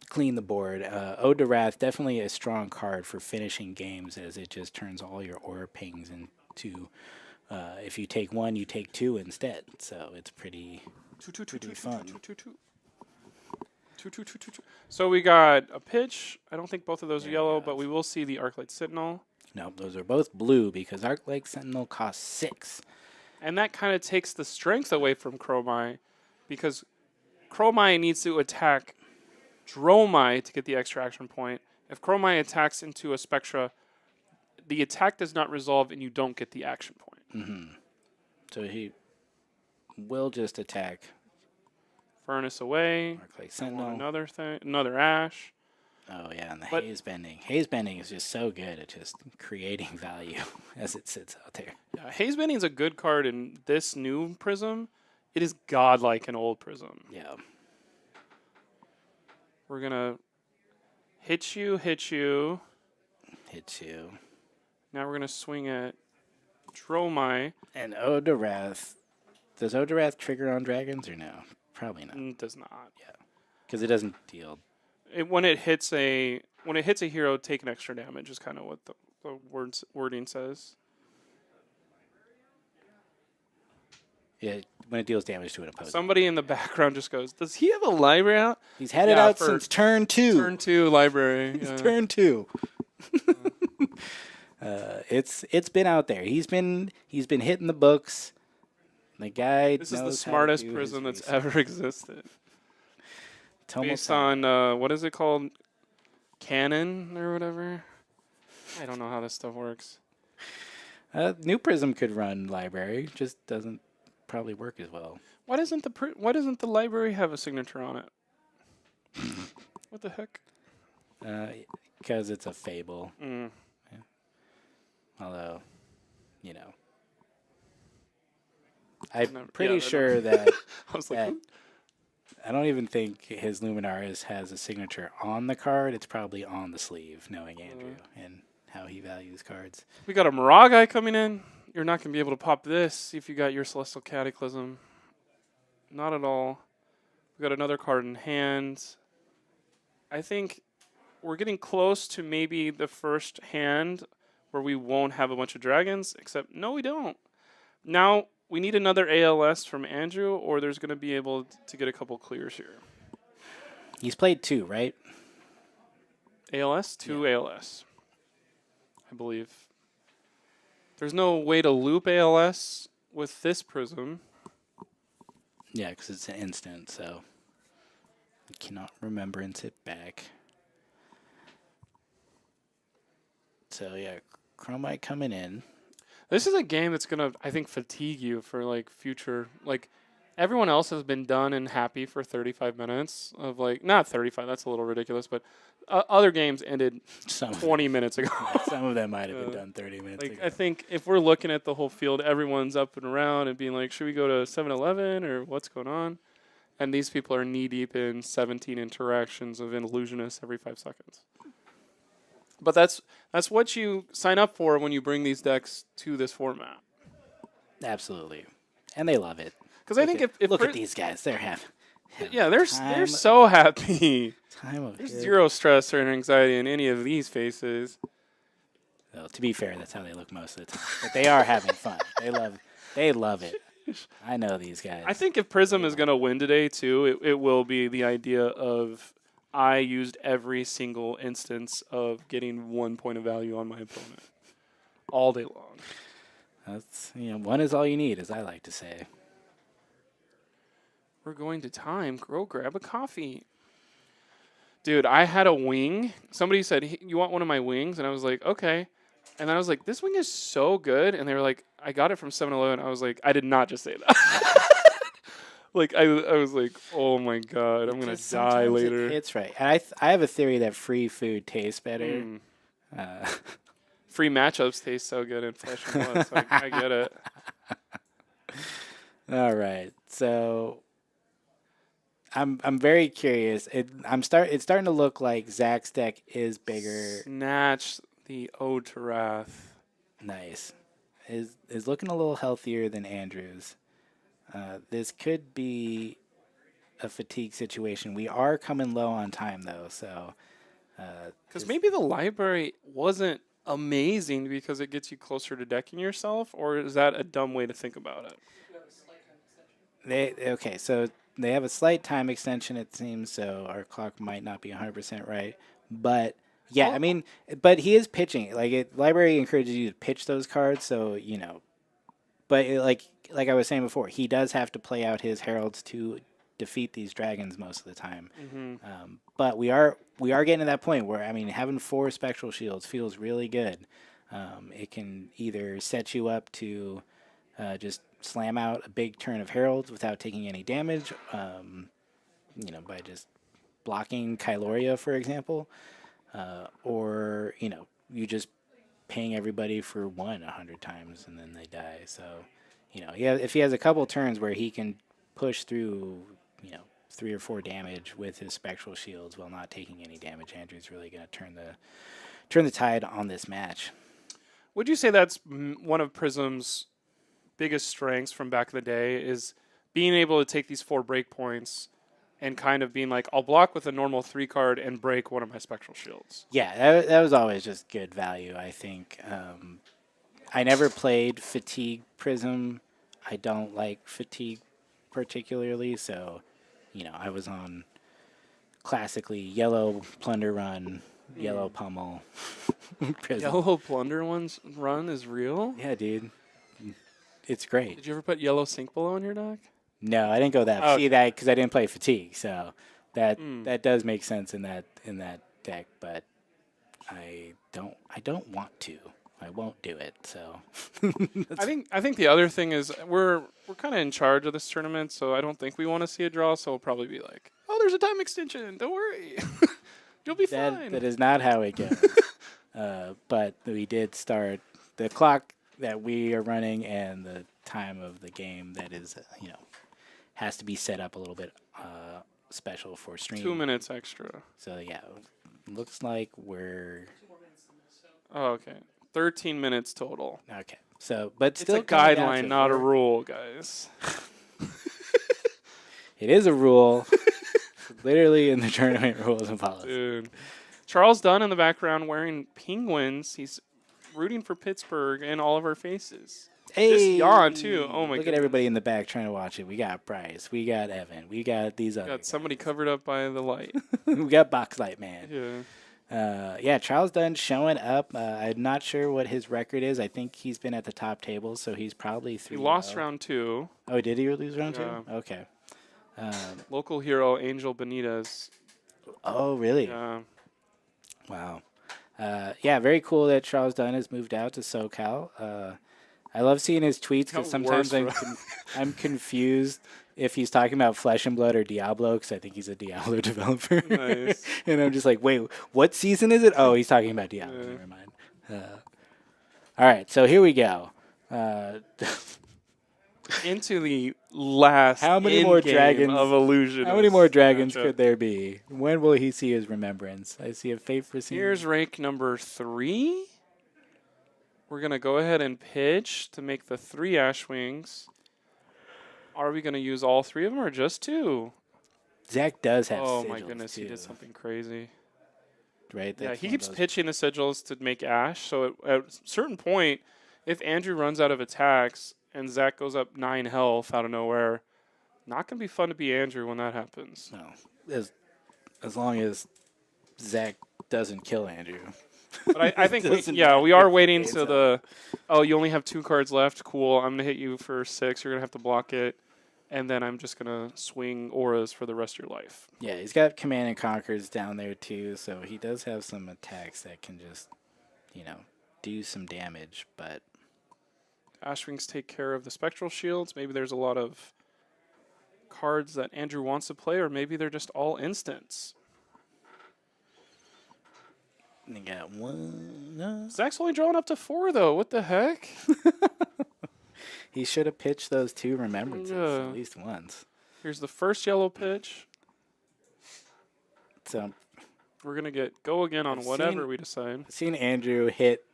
clean the board. Ode to Wrath, definitely a strong card for finishing games as it just turns all your aura pings into, if you take 1, you take 2 instead. So it's pretty fun. So we got a pitch. I don't think both of those are There yellow, it but goes. we will see the Arclight Sentinel. No, those are both blue because Arclight Sentinel costs 6. And that kind of takes the strength away from Chromai, because Chromai needs to attack Dromai to get the extra action point. If Chromai attacks into a Spectra, the attack does not resolve and you don't get the action point. So he will just attack Furnace away. Arclight I Sentinel. want another thing, another Ash. Oh, yeah, and the But- haze bending. Haze bending is just so good at just creating value as it sits out there. Yeah, Haze Bending is a good card in this new Prism. It is godlike in old Prism. Yeah. We're going to hit you. Hits you. Now we're going to swing at Dromai. And Odarath. Does Odarath trigger on dragons or no? Probably not. Does not. Because it doesn't deal. When it hits a hero, take an extra damage is kind of what the wording says. Yeah, when it deals damage to an opponent. Somebody in the background just goes, "Does he have a library out?" He's had it Yeah, out for since turn 2. Turn 2 library. It's Yeah. turn 2. It's been out there. He's been hitting the books. The guy. This is the knows how to smartest do his prism that's research. ever existed. Tomo Based San. on what is it called? Canon or whatever. I don't know how this stuff works. New Prism could run library, just doesn't probably work as well. Why doesn't the library have a signature on it? What the heck? Because it's a fable. Mm. Although, I'm Never- pretty yeah, sure that I was like, that "Ooh." I don't even think his Luminaris has a signature on the card. It's probably on the sleeve, knowing Andrew and how he values cards. We got a Miragai coming in. You're not going to be able to pop this if you got your Celestial Cataclysm. Not at all. We got another card in hand. I think we're getting close to maybe the first hand where we won't have a bunch of dragons, except no, we don't. Now, we need another ALS from Andrew, or there's going to be able to get a couple clears here. He's played 2, right? ALS? 2 ALS. I believe. There's no way to loop ALS with this Prism. Yeah, because it's an instant, so you cannot remembrance it back. So yeah, Chromite coming in. This is a game that's going to, I think, fatigue you for, like, future. Like, everyone else has been done and happy for 35 minutes of, like, not 35, that's a little ridiculous, but other games ended Some 20 minutes ago. some of them might have been done 30 minutes Like, ago. I think if we're looking at the whole field, everyone's up and around and being like, should we go to 7-Eleven or what's going on? And these people are knee-deep in 17 interactions of an illusionist every 5 seconds. But that's what you sign up for when you bring these decks to this format. Absolutely, and they love it. Because I think if look at these guys, they're having yeah, they're so happy. time of There's good- zero stress or anxiety in any of these faces. Well, to be fair, that's how they look most of the time. But they are having fun. They love it. I know these guys. I think if Prism is going to win today too, it will be the idea of I used every single instance of getting 1 point of value on my opponent all day long. That's one is all you need, as I like to say. We're going to time. Go grab a coffee. Dude, I had a wing. Somebody said, hey, you want one of my wings? And I was like, okay. And then I was like, this wing is so good. And they were like, I got it from 7-Eleven. I was like, I did not just say that. Like, I was like, oh my God, I'm going to die Sometimes later. It's right. And I have a theory that free food tastes better. Free matchups taste so good in Flesh and Blood, so I get it. All right. So I'm very curious. It's starting to look like Zach's deck is bigger. Snatch the Ode to Wrath. Nice. Is looking a little healthier than Andrew's. This could be a fatigue situation. We are coming low on time though, so Because maybe the library wasn't amazing because it gets you closer to decking yourself, or is that a dumb way to think about it? okay. So they have a slight time extension, it seems, so our clock might not be 100% right. But yeah, I Oh, mean, but he is pitching. Like library encourages you to pitch those cards, so But like I was saying before, he does have to play out his heralds to defeat these dragons most of the time. mm-hmm. But we are getting to that point where, I mean, having 4 spectral shields feels really good. It can either set you up to just slam out a big turn of heralds without taking any damage, by just blocking Kyloria, for example, or you just paying everybody for 100 times and then they die. So, yeah, if he has a couple turns where he can push through, 3 or 4 damage with his spectral shields while not taking any damage, Andrew's really going to turn the tide on this match. Would you say that's one of Prism's biggest strengths from back in the day is being able to take these 4 breakpoints and kind of being like, I'll block with a normal 3 card and break one of my spectral shields? Yeah, that was always just good value, I think. I never played Fatigue Prism. I don't like Fatigue particularly, so, I was on classically yellow Plunder Run, yellow Pummel, Prism. Yellow Plunder run is real? Yeah, dude. It's great. Did you ever put yellow Sink Below in your deck? No, I didn't go that. Oh. See that because I didn't play Fatigue, so that does make sense in that deck. But I don't want to. I won't do it. So I think the other thing is we're kind of in charge of this tournament, so I don't think we want to see a draw. So we'll probably be like, oh, there's a time extension. Don't worry, you'll be fine. that is not how it goes. But we did start the clock that we are running and the time of the game that is has to be set up a little bit special for stream. 2 minutes extra. So yeah, looks like we're Oh, okay. 13 minutes total. okay. So, but It's still a guideline, not a rule, guys. It is a rule, literally in the tournament rules and policies. Dude. Charles Dunn in the background wearing penguins. He's rooting for Pittsburgh in all of our faces. Just yawn, too. Oh, my Look goodness. at everybody in the back trying to watch it. We got Bryce. We got Evan. We got these other Got somebody guys. covered up by the light. We got Boxlight Man. Yeah. Yeah, Charles Dunn showing up. I'm not sure what his record is. I think he's been at the top table, so he's probably 3. He lost round 2. Oh, did he lose round Yeah. 2? Okay. Local hero Angel Benitez. Oh, really? Wow. Yeah, very cool that Charles Dunn has moved out to SoCal. I love seeing his tweets because sometimes I'm confused if he's talking about Flesh and Blood or Diablo because I think he's a Diablo developer. Nice. And I'm just like, wait, what season is it? Oh, he's talking about Diablo. Yeah. Never mind. All right, so here we go. Into the last How many more game dragons- of Illusion. How many more dragons matchup. could there be? When will he see his remembrance? I see a fate for seeing. Here's rank number 3. We're going to go ahead and pitch to make the 3 Ash Wings. Are we going to use all 3 of them or just 2? Zach does have Oh my sigils, goodness, he too, did something crazy. right? Yeah, That's he one of keeps those- pitching the sigils to make Ash. So at a certain point, if Andrew runs out of attacks and Zach goes up 9 health out of nowhere, not going to be fun to be Andrew when that happens. No, as long as Zach doesn't kill Andrew. But I think, Doesn't we are matter. waiting It's to the, you only have 2 cards left. Cool. I'm going to hit you for 6. You're going to have to block it. And then I'm just going to swing auras for the rest of your life. Yeah, he's got Command and Conquers down there too, so he does have some attacks that can just, do some damage. But Ashwings take care of the spectral shields. Maybe there's a lot of cards that Andrew wants to play, or maybe they're just all instants. they got one. No. Zach's only drawing up to 4, though. What the heck? He should have pitched those 2 remembrances Yeah. at least once. Here's the first yellow pitch. So We're going to go again on I've whatever seen- we decide. I've seen Andrew hit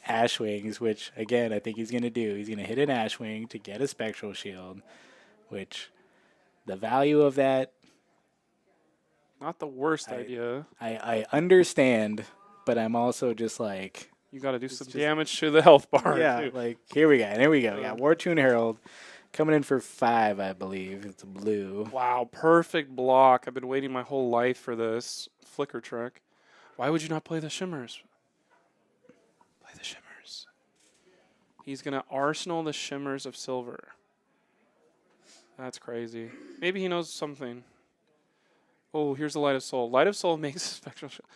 Ash Wings, which again I think he's gonna do. He's gonna hit an Ash Wing to get a spectral shield, which the value of that Not the worst idea. I understand, but I'm also just like, You got to do some just- damage to the health bar. yeah, too. like here we go. We got War Tune Herald, Coming in for 5, I believe. It's a blue. Wow, perfect block. I've been waiting my whole life for this flicker trick. Why would you not play the shimmers? Play the shimmers. He's going to arsenal the shimmers of silver. That's crazy. Maybe he knows something. Oh, here's the Light of Soul. Light of Soul makes a spectral shield.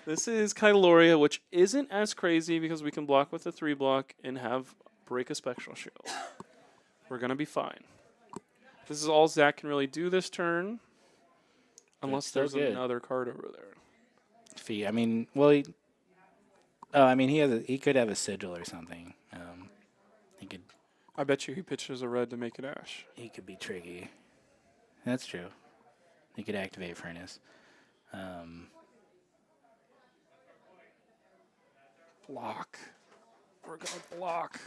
This is Kyloria, which isn't as crazy because we can block with a 3-block and have break a spectral shield. We're going to be fine. This is all Zach can really do this turn. Unless still there's good. another card over there. I mean, well, he could have a sigil or something. He could. I bet you he pitches a red to make it Ash. He could be tricky. That's true. He could activate Furnace. Block. We're going to block.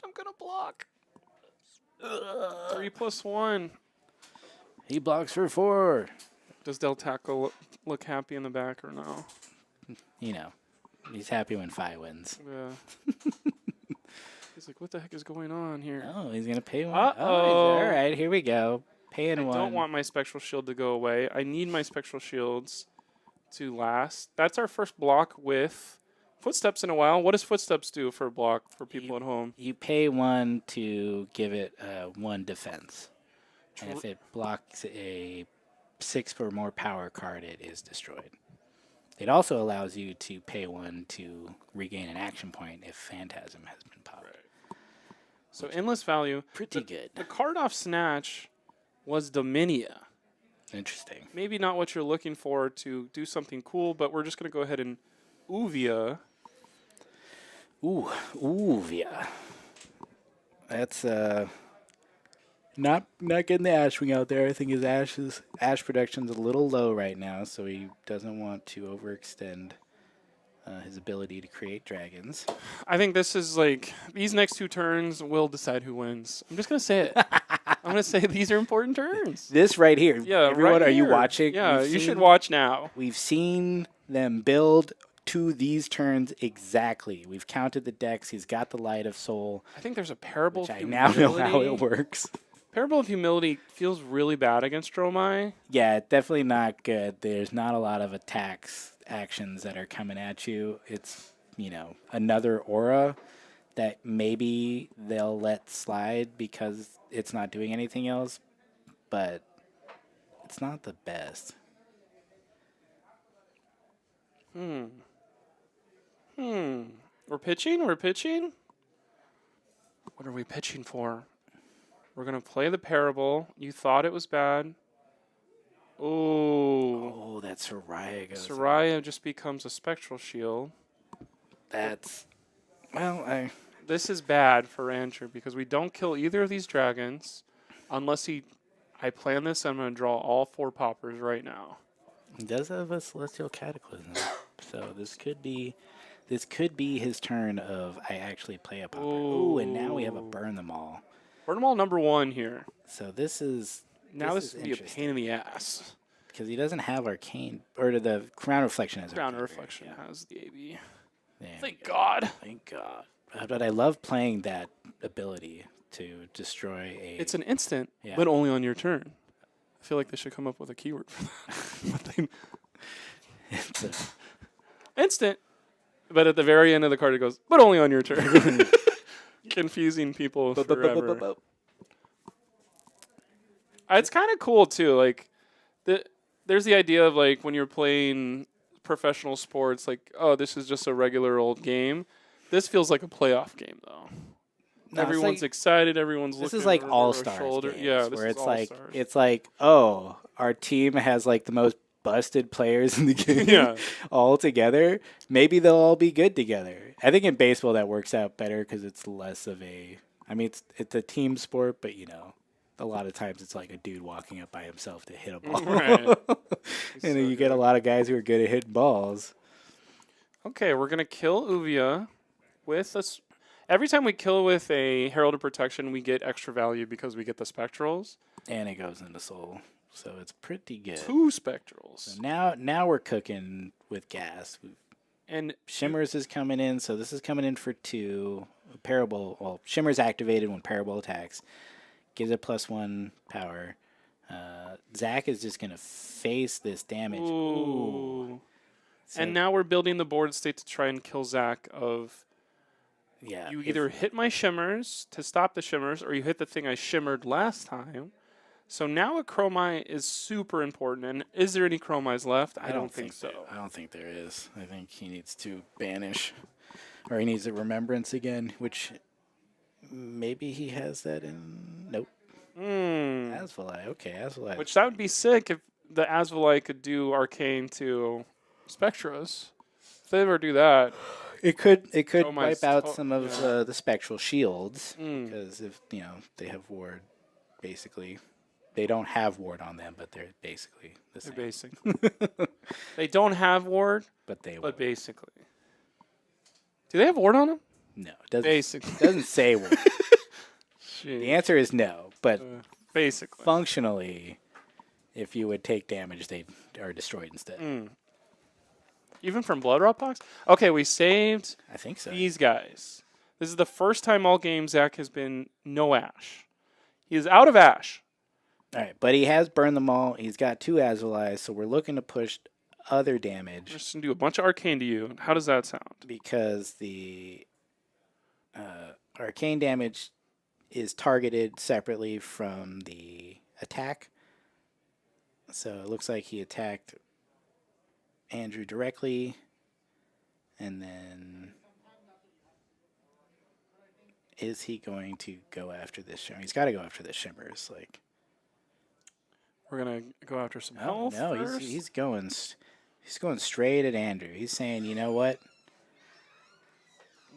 I'm going to block. 3+1. He blocks for 4. Does Del Taco look happy in the back or no? You know, he's happy when Phi wins. Yeah. He's like, what the heck is going on here? Oh, he's going to pay 1. Uh-oh. All right, here we go. Paying I 1. don't want my Spectral Shield to go away. I need my Spectral Shields to last. That's our first block with Footsteps in a while. What does Footsteps do for a block for people at home? You pay 1 to give it 1 defense. And if it blocks a 6 or more power card, it is destroyed. It also allows you to pay 1 to regain an action point if Phantasm has been popped. Right. So endless value. Pretty good. The card off Snatch was Dominia. Interesting. Maybe not what you're looking for to do something cool, but we're just going to go ahead and Uvia. Ooh, Uvia. That's not getting the Ash Wing out there. I think his Ash production's a little low right now, so he doesn't want to overextend his ability to create dragons. I think this is like, these next 2 turns will decide who wins. I'm just going to say it. I'm going to say these are important turns. This right here. Yeah, everyone, right are you here. watching? Yeah, you should watch now. We've seen them build to these turns exactly. We've counted the decks. He's got the Light of Soul. I think there's a Parable Which of I Humility. now know how it works. Parable of Humility feels really bad against Dromai. Yeah, definitely not good. There's not a lot of attacks, actions that are coming at you. It's, another aura that maybe they'll let slide because it's not doing anything else, but it's not the best. We're pitching? What are we pitching for? We're going to play the Parable. You thought it was bad. Oh, that Soraya goes. Soraya just becomes a Spectral Shield. That's, This is bad for Andrew because we don't kill either of these dragons unless I plan this. I'm going to draw all 4 poppers right now. He does have a Celestial Cataclysm, so this could be his turn of I actually play a popper. Ooh, and now we have a Burn Them All. Burn them all number 1 here. So this is Would be a pain in the ass. Because he doesn't have Arcane, or the Crown Reflection has Crown Arcane. Reflection has the AB. Yeah, Thank God. Thank God. But I love playing that ability to destroy a... It's an instant, Yeah. but only on your turn. I feel like they should come up with a keyword for that. It's a, Instant, but at the very end of the card it goes, but only on your turn. Confusing people forever. It's kind of cool too. Like, there's the idea of like when you're playing professional sports, like, oh, this is just a regular old game. This feels like a playoff game though. No, Everyone's excited. Everyone's looking. this is like over all their stars shoulder. games, Yeah, this where is it's All-Stars. it's like, oh, our team has like the most busted players in the game Yeah. all together. Maybe they'll all be good together. I think in baseball that works out better because it's less of a. I mean, it's a team sport, but a lot of times it's like a dude walking up by himself to hit a ball. Right. And then you get a lot of guys who are good at hitting balls. Okay, we're gonna kill Uvia with us. Every time we kill with a Herald of Protection, we get extra value because we get the Spectrals. And it goes into soul. So it's pretty good. 2 Spectrals. So now we're cooking with gas. And Shimmers is coming in, so this is coming in for 2. Parable, well, Shimmer's activated when Parable attacks. Gives it +1 power. Zach is just going to face this damage. ooh. So, And now we're building the board state to try and kill Zach of yeah, you either hit my shimmers to stop the shimmers or you hit the thing I shimmered last time. So now a Chromai is super important. And is there any Chromais left? I don't think so. I don't think there is. I think he needs to banish. Or he needs a remembrance again, which maybe he has that in. Nope. Asvalai. Okay, Asvalai. Which that would be sick if the Asvalai could do Arcane to Spectras. If they ever do that. It could Oh my wipe out sto- some of yeah. the spectral shields because if they have ward, basically they don't have ward on them, but they're basically the same. Basically. They don't have ward, But they but ward. basically. Do they have ward on them? No, it doesn't. Basically. Doesn't say ward. Jeez. The answer is no, but Basically. functionally, if you would take damage, they are destroyed instead. Even from Blood Rot Box? Okay, we saved I think so. these guys. This is the first time all game Zach has been no Ash. He is out of Ash. All right, but he has burned them all. He's got 2 Azulais, so we're looking to push other damage I'm just going to do a bunch of Arcane to you. How does that sound? because the arcane damage is targeted separately from the attack. So it looks like he attacked Andrew directly, and then is he going to go after this shimmer? He's got to go after the shimmers. Like, We're going to go after some oh health no, first. he's going straight at Andrew. He's saying, you know what?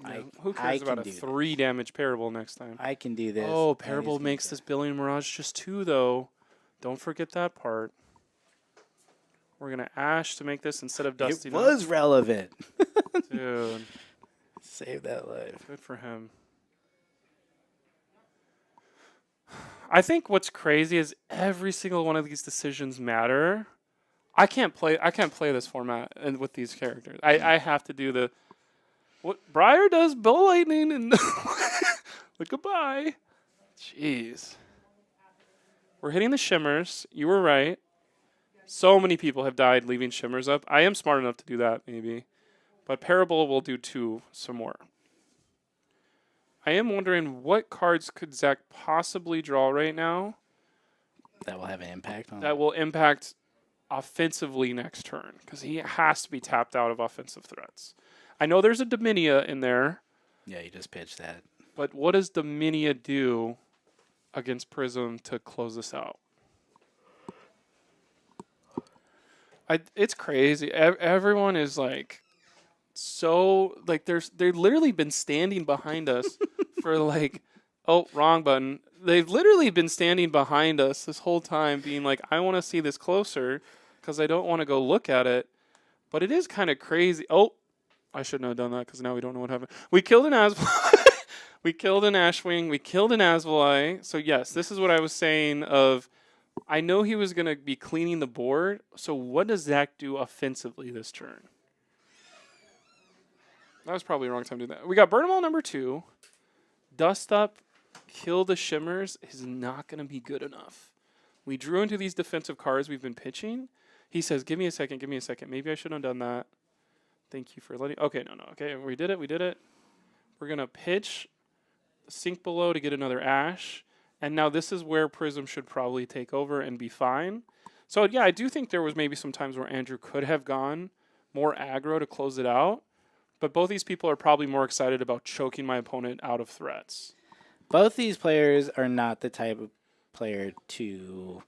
Yeah, who I cares about can a do this. 3 damage Parable next time? I can do this. Oh, and he's Parable gonna makes go- this Billion Mirage just 2, though. Don't forget that part. We're going to Ash to make this instead of Dusty. It was relevant. Dude, Save that life. good for him. I think what's crazy is every single one of these decisions matter. I can't play this format and with these characters. I have to do the what Briar does Bow Lightning and like goodbye. Jeez. We're hitting the shimmers. You were right. So many people have died leaving shimmers up. I am smart enough to do that maybe. But Parable will do 2 some more. I am wondering what cards could Zach possibly draw right now That will have an impact on that will impact offensively next turn because he has to be tapped out of offensive threats. I know there's a Dominia in there, Yeah, you just pitched that. but what does Dominia do against Prism to close this out? It's crazy. Everyone is like so like they've literally been standing behind us for like oh wrong button. They've literally been standing behind us this whole time, being like, I want to see this closer because I don't want to go look at it. But it is kind of crazy. Oh, I shouldn't have done that because now we don't know what happened. We killed an Asvalai. We killed an Ashwing. We killed an Asvalai. So yes, this is what I was saying of I know he was going to be cleaning the board. So what does Zach do offensively this turn? That was probably the wrong time to do that. We got Burn 'em All number 2. Dust Up, kill the Shimmers is not going to be good enough. We drew into these defensive cards we've been pitching. He says, give me a second, give me a second. Maybe I shouldn't have done that. Thank you for letting... Okay, no. Okay, we did it, we did it. We're going to pitch Sink Below to get another Ash. And now this is where Prism should probably take over and be fine. So, yeah, I do think there was maybe some times where Andrew could have gone more aggro to close it out. But both these people are probably more excited about choking my opponent out of threats. Both these players are not the type of player to,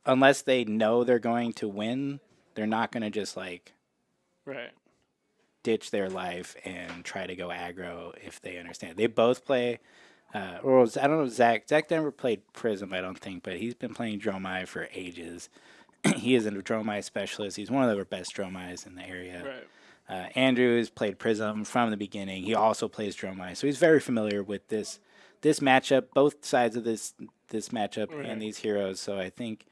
unless they know they're going to win, they're not going to just like Right. ditch their life and try to go aggro if they understand. They both play, I don't know, Zach never played Prism, I don't think, but he's been playing Dromai for ages. He is a Dromai specialist. He's one of the best Dromais in the area. Right. Andrew has played Prism from the beginning. He also plays Dromai, so he's very familiar with this matchup, both sides of this matchup and these heroes. So I think,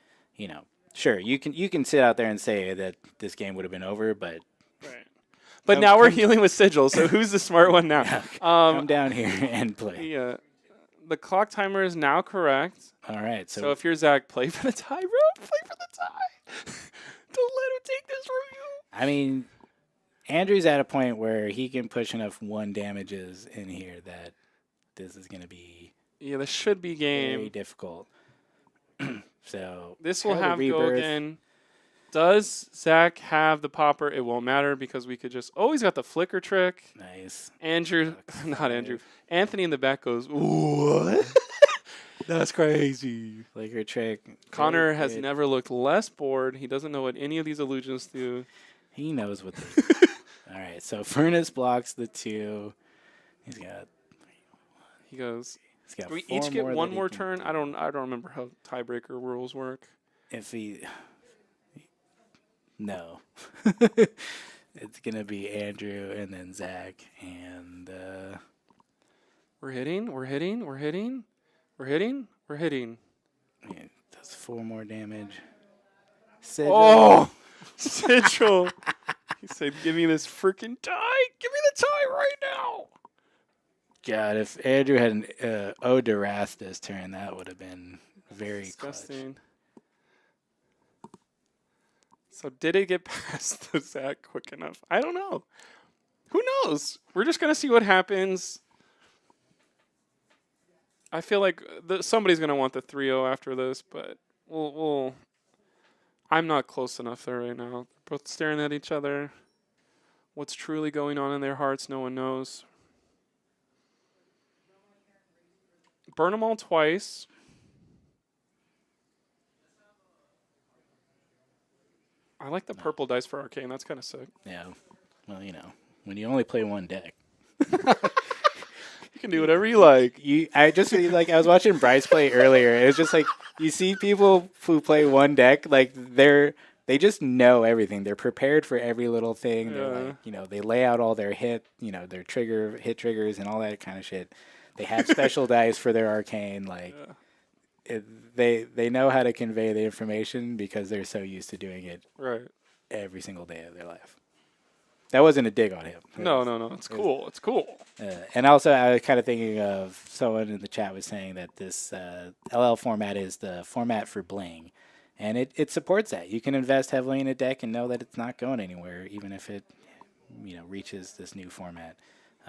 sure, you can sit out there and say that this game would have been over, but Right. But now we're healing with sigil. So who's the smart one now? Come down here and play. Yeah. The clock timer is now correct. All right. So if you're Zach, play for the tie, bro. Play for the tie. Don't let him take this from you. I mean, Andrew's at a point where he can push enough 1 damages in here that this is going to be this should be game. very difficult. So this will have go again. Does Zach have the popper? It won't matter because we could just. Oh, he's got the flicker trick. Nice. Andrew, not Andrew. Anthony in the back goes, what? That's crazy. Flicker trick. Connor has never looked less bored. He doesn't know what any of these illusions do. He knows what they do. All right, so Furnace blocks the 2. He's got. He goes. He's got do we 4 each get more one that he more can turn? do. I don't remember how tiebreaker rules work. If he. No. It's going to be Andrew and then Zach and. We're hitting. Yeah, that's 4 more damage. Sigil. Oh! Sigil. He said, give me this freaking tie. Give me the tie right now. God, if Andrew had an Ode to Wrath this turn, that would have been very disgusting. clutch. So did it get past the Zach quick enough? I don't know. Who knows? We're just going to see what happens. I feel like somebody's going to want the 3-0 after this, but we'll I'm not close enough there right now. They're both staring at each other. What's truly going on in their hearts, no one knows. Burn them all twice. I like the purple dice for Arcane. That's kind of sick. Yeah. Well, when you only play 1 deck. You can do whatever you like. I was watching Bryce play earlier. It was just like you see people who play 1 deck, like they just know everything. They're prepared for every little thing. Yeah. They're like, they lay out all their hit triggers and all that kind of shit. They have special dice for their Arcane. Like they know how to convey the information because they're so used to doing it every single day of their life. That wasn't a dig on him. No. It's cool. It's cool. And also, I was kind of thinking of someone in the chat was saying that this LL format is the format for bling. And it supports that. You can invest heavily in a deck and know that it's not going anywhere, even if it reaches this new format.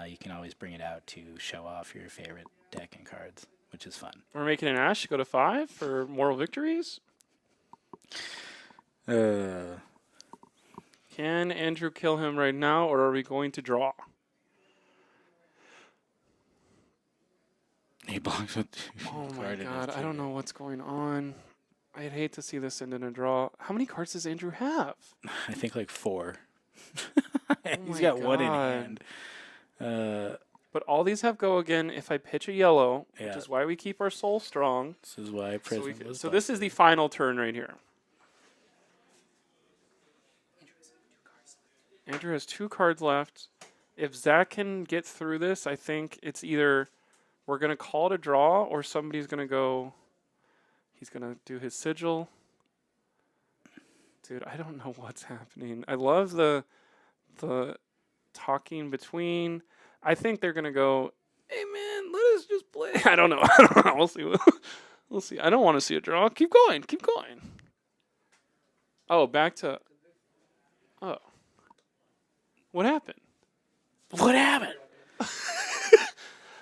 You can always bring it out to show off your favorite deck and cards, which is fun. We're making an Ash go to 5 for moral victories. Can Andrew kill him right now, or are we going to draw? He blocks with 2. Oh my god, I don't know what's going on. I'd hate to see this end in a draw. How many cards does Andrew have? I think like 4. He's my got 1 in God. hand. But all these have go again if I pitch a yellow, which Yeah. is why we keep our soul strong. This is why Prism was So this is the final turn right here. Andrew has 2 cards left. If Zach can get through this, I think it's either we're going to call it a draw or somebody's going to go... He's going to do his sigil. Dude, I don't know what's happening. I love the talking between. I think they're going to go, hey, man, let us just play. I don't know. We'll see. We'll see. I don't want to see a draw. Keep going. Oh, back to... Oh. What happened?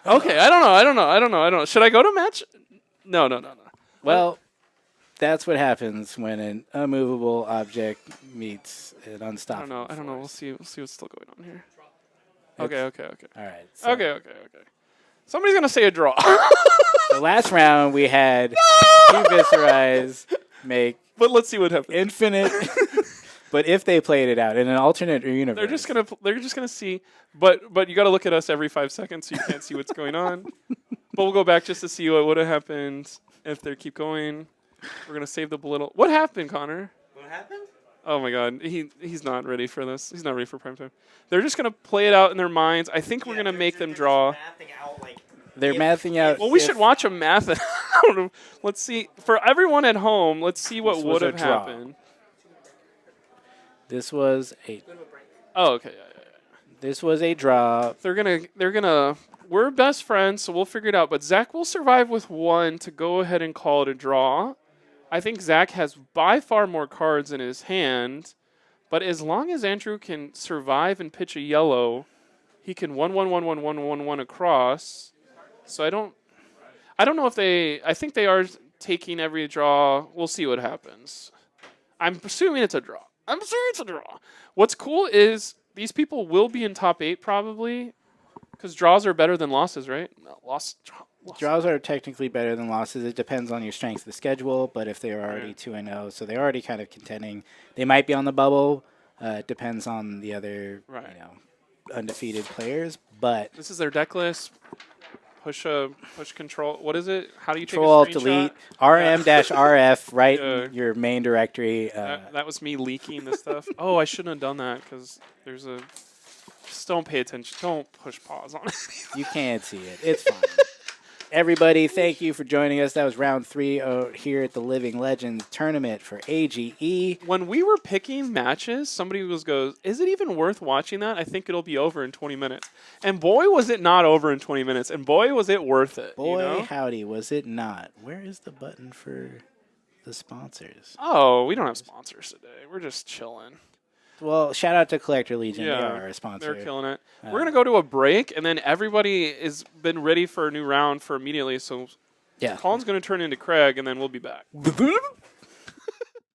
Okay, I don't know. Should I go to match? No. Well, that's what happens when an unmovable object meets an unstoppable I don't know. force. We'll see what's still going on here. Okay. All right. So Okay. Somebody's gonna say a draw. the last round we had 2 Viscerais make But let's see what happens. infinite. But if they played it out in an alternate universe, They're just gonna see. But you got to look at us every 5 seconds so you can't see what's going on. But we'll go back just to see what would have happened if they keep going. We're gonna save the belittle. What happened, Connor? What happened? Oh my God, he's not ready for this. He's not ready for prime time. They're just gonna play it out in their minds. I think we're gonna make them draw. Mathing out, like, they're mathing out. Well, we if should watch them math it out. Let's see. For everyone at home, let's see what This would was a have draw. happened. This was a Oh, okay. Yeah. This was a draw. We're best friends, so we'll figure it out. But Zach will survive with 1 to go ahead and call it a draw. I think Zach has by far more cards in his hand, but as long as Andrew can survive and pitch a yellow, he can 1-1-1-1-1-1-1 across. So I don't know if I think they are taking every draw. We'll see what happens. I'm assuming it's a draw. What's cool is these people will be in top 8 probably, because draws are better than losses, right? No, Draws are technically better than losses. It depends on your strength of the schedule, but if they're already 2-0, so they're already kind of contending. They might be on the bubble. It depends on the other, undefeated players. But this is their deck list. Push control. What is it? How do you Control, take a screenshot? delete, RM-RF, right in your main directory. That was me leaking the stuff. Oh, I shouldn't have done that because there's a... Just don't pay attention. Don't push pause on it. You can't see it. It's fine. Everybody, thank you for joining us. That was round 3 here at the Living Legends tournament for AGE. When we were picking matches, somebody goes, is it even worth watching that? I think it'll be over in 20 minutes. And boy, was it not over in 20 minutes. And boy, was it worth it. Boy, howdy, was it not. Where is the button for the sponsors? Oh, we don't have sponsors today. We're just chilling. Well, shout out to Collector Legion. Yeah, they are our sponsor. They're killing it. We're going to go to a break, and then everybody has been ready for a new round for immediately. So Colin's going to turn into Craig, and then we'll be back.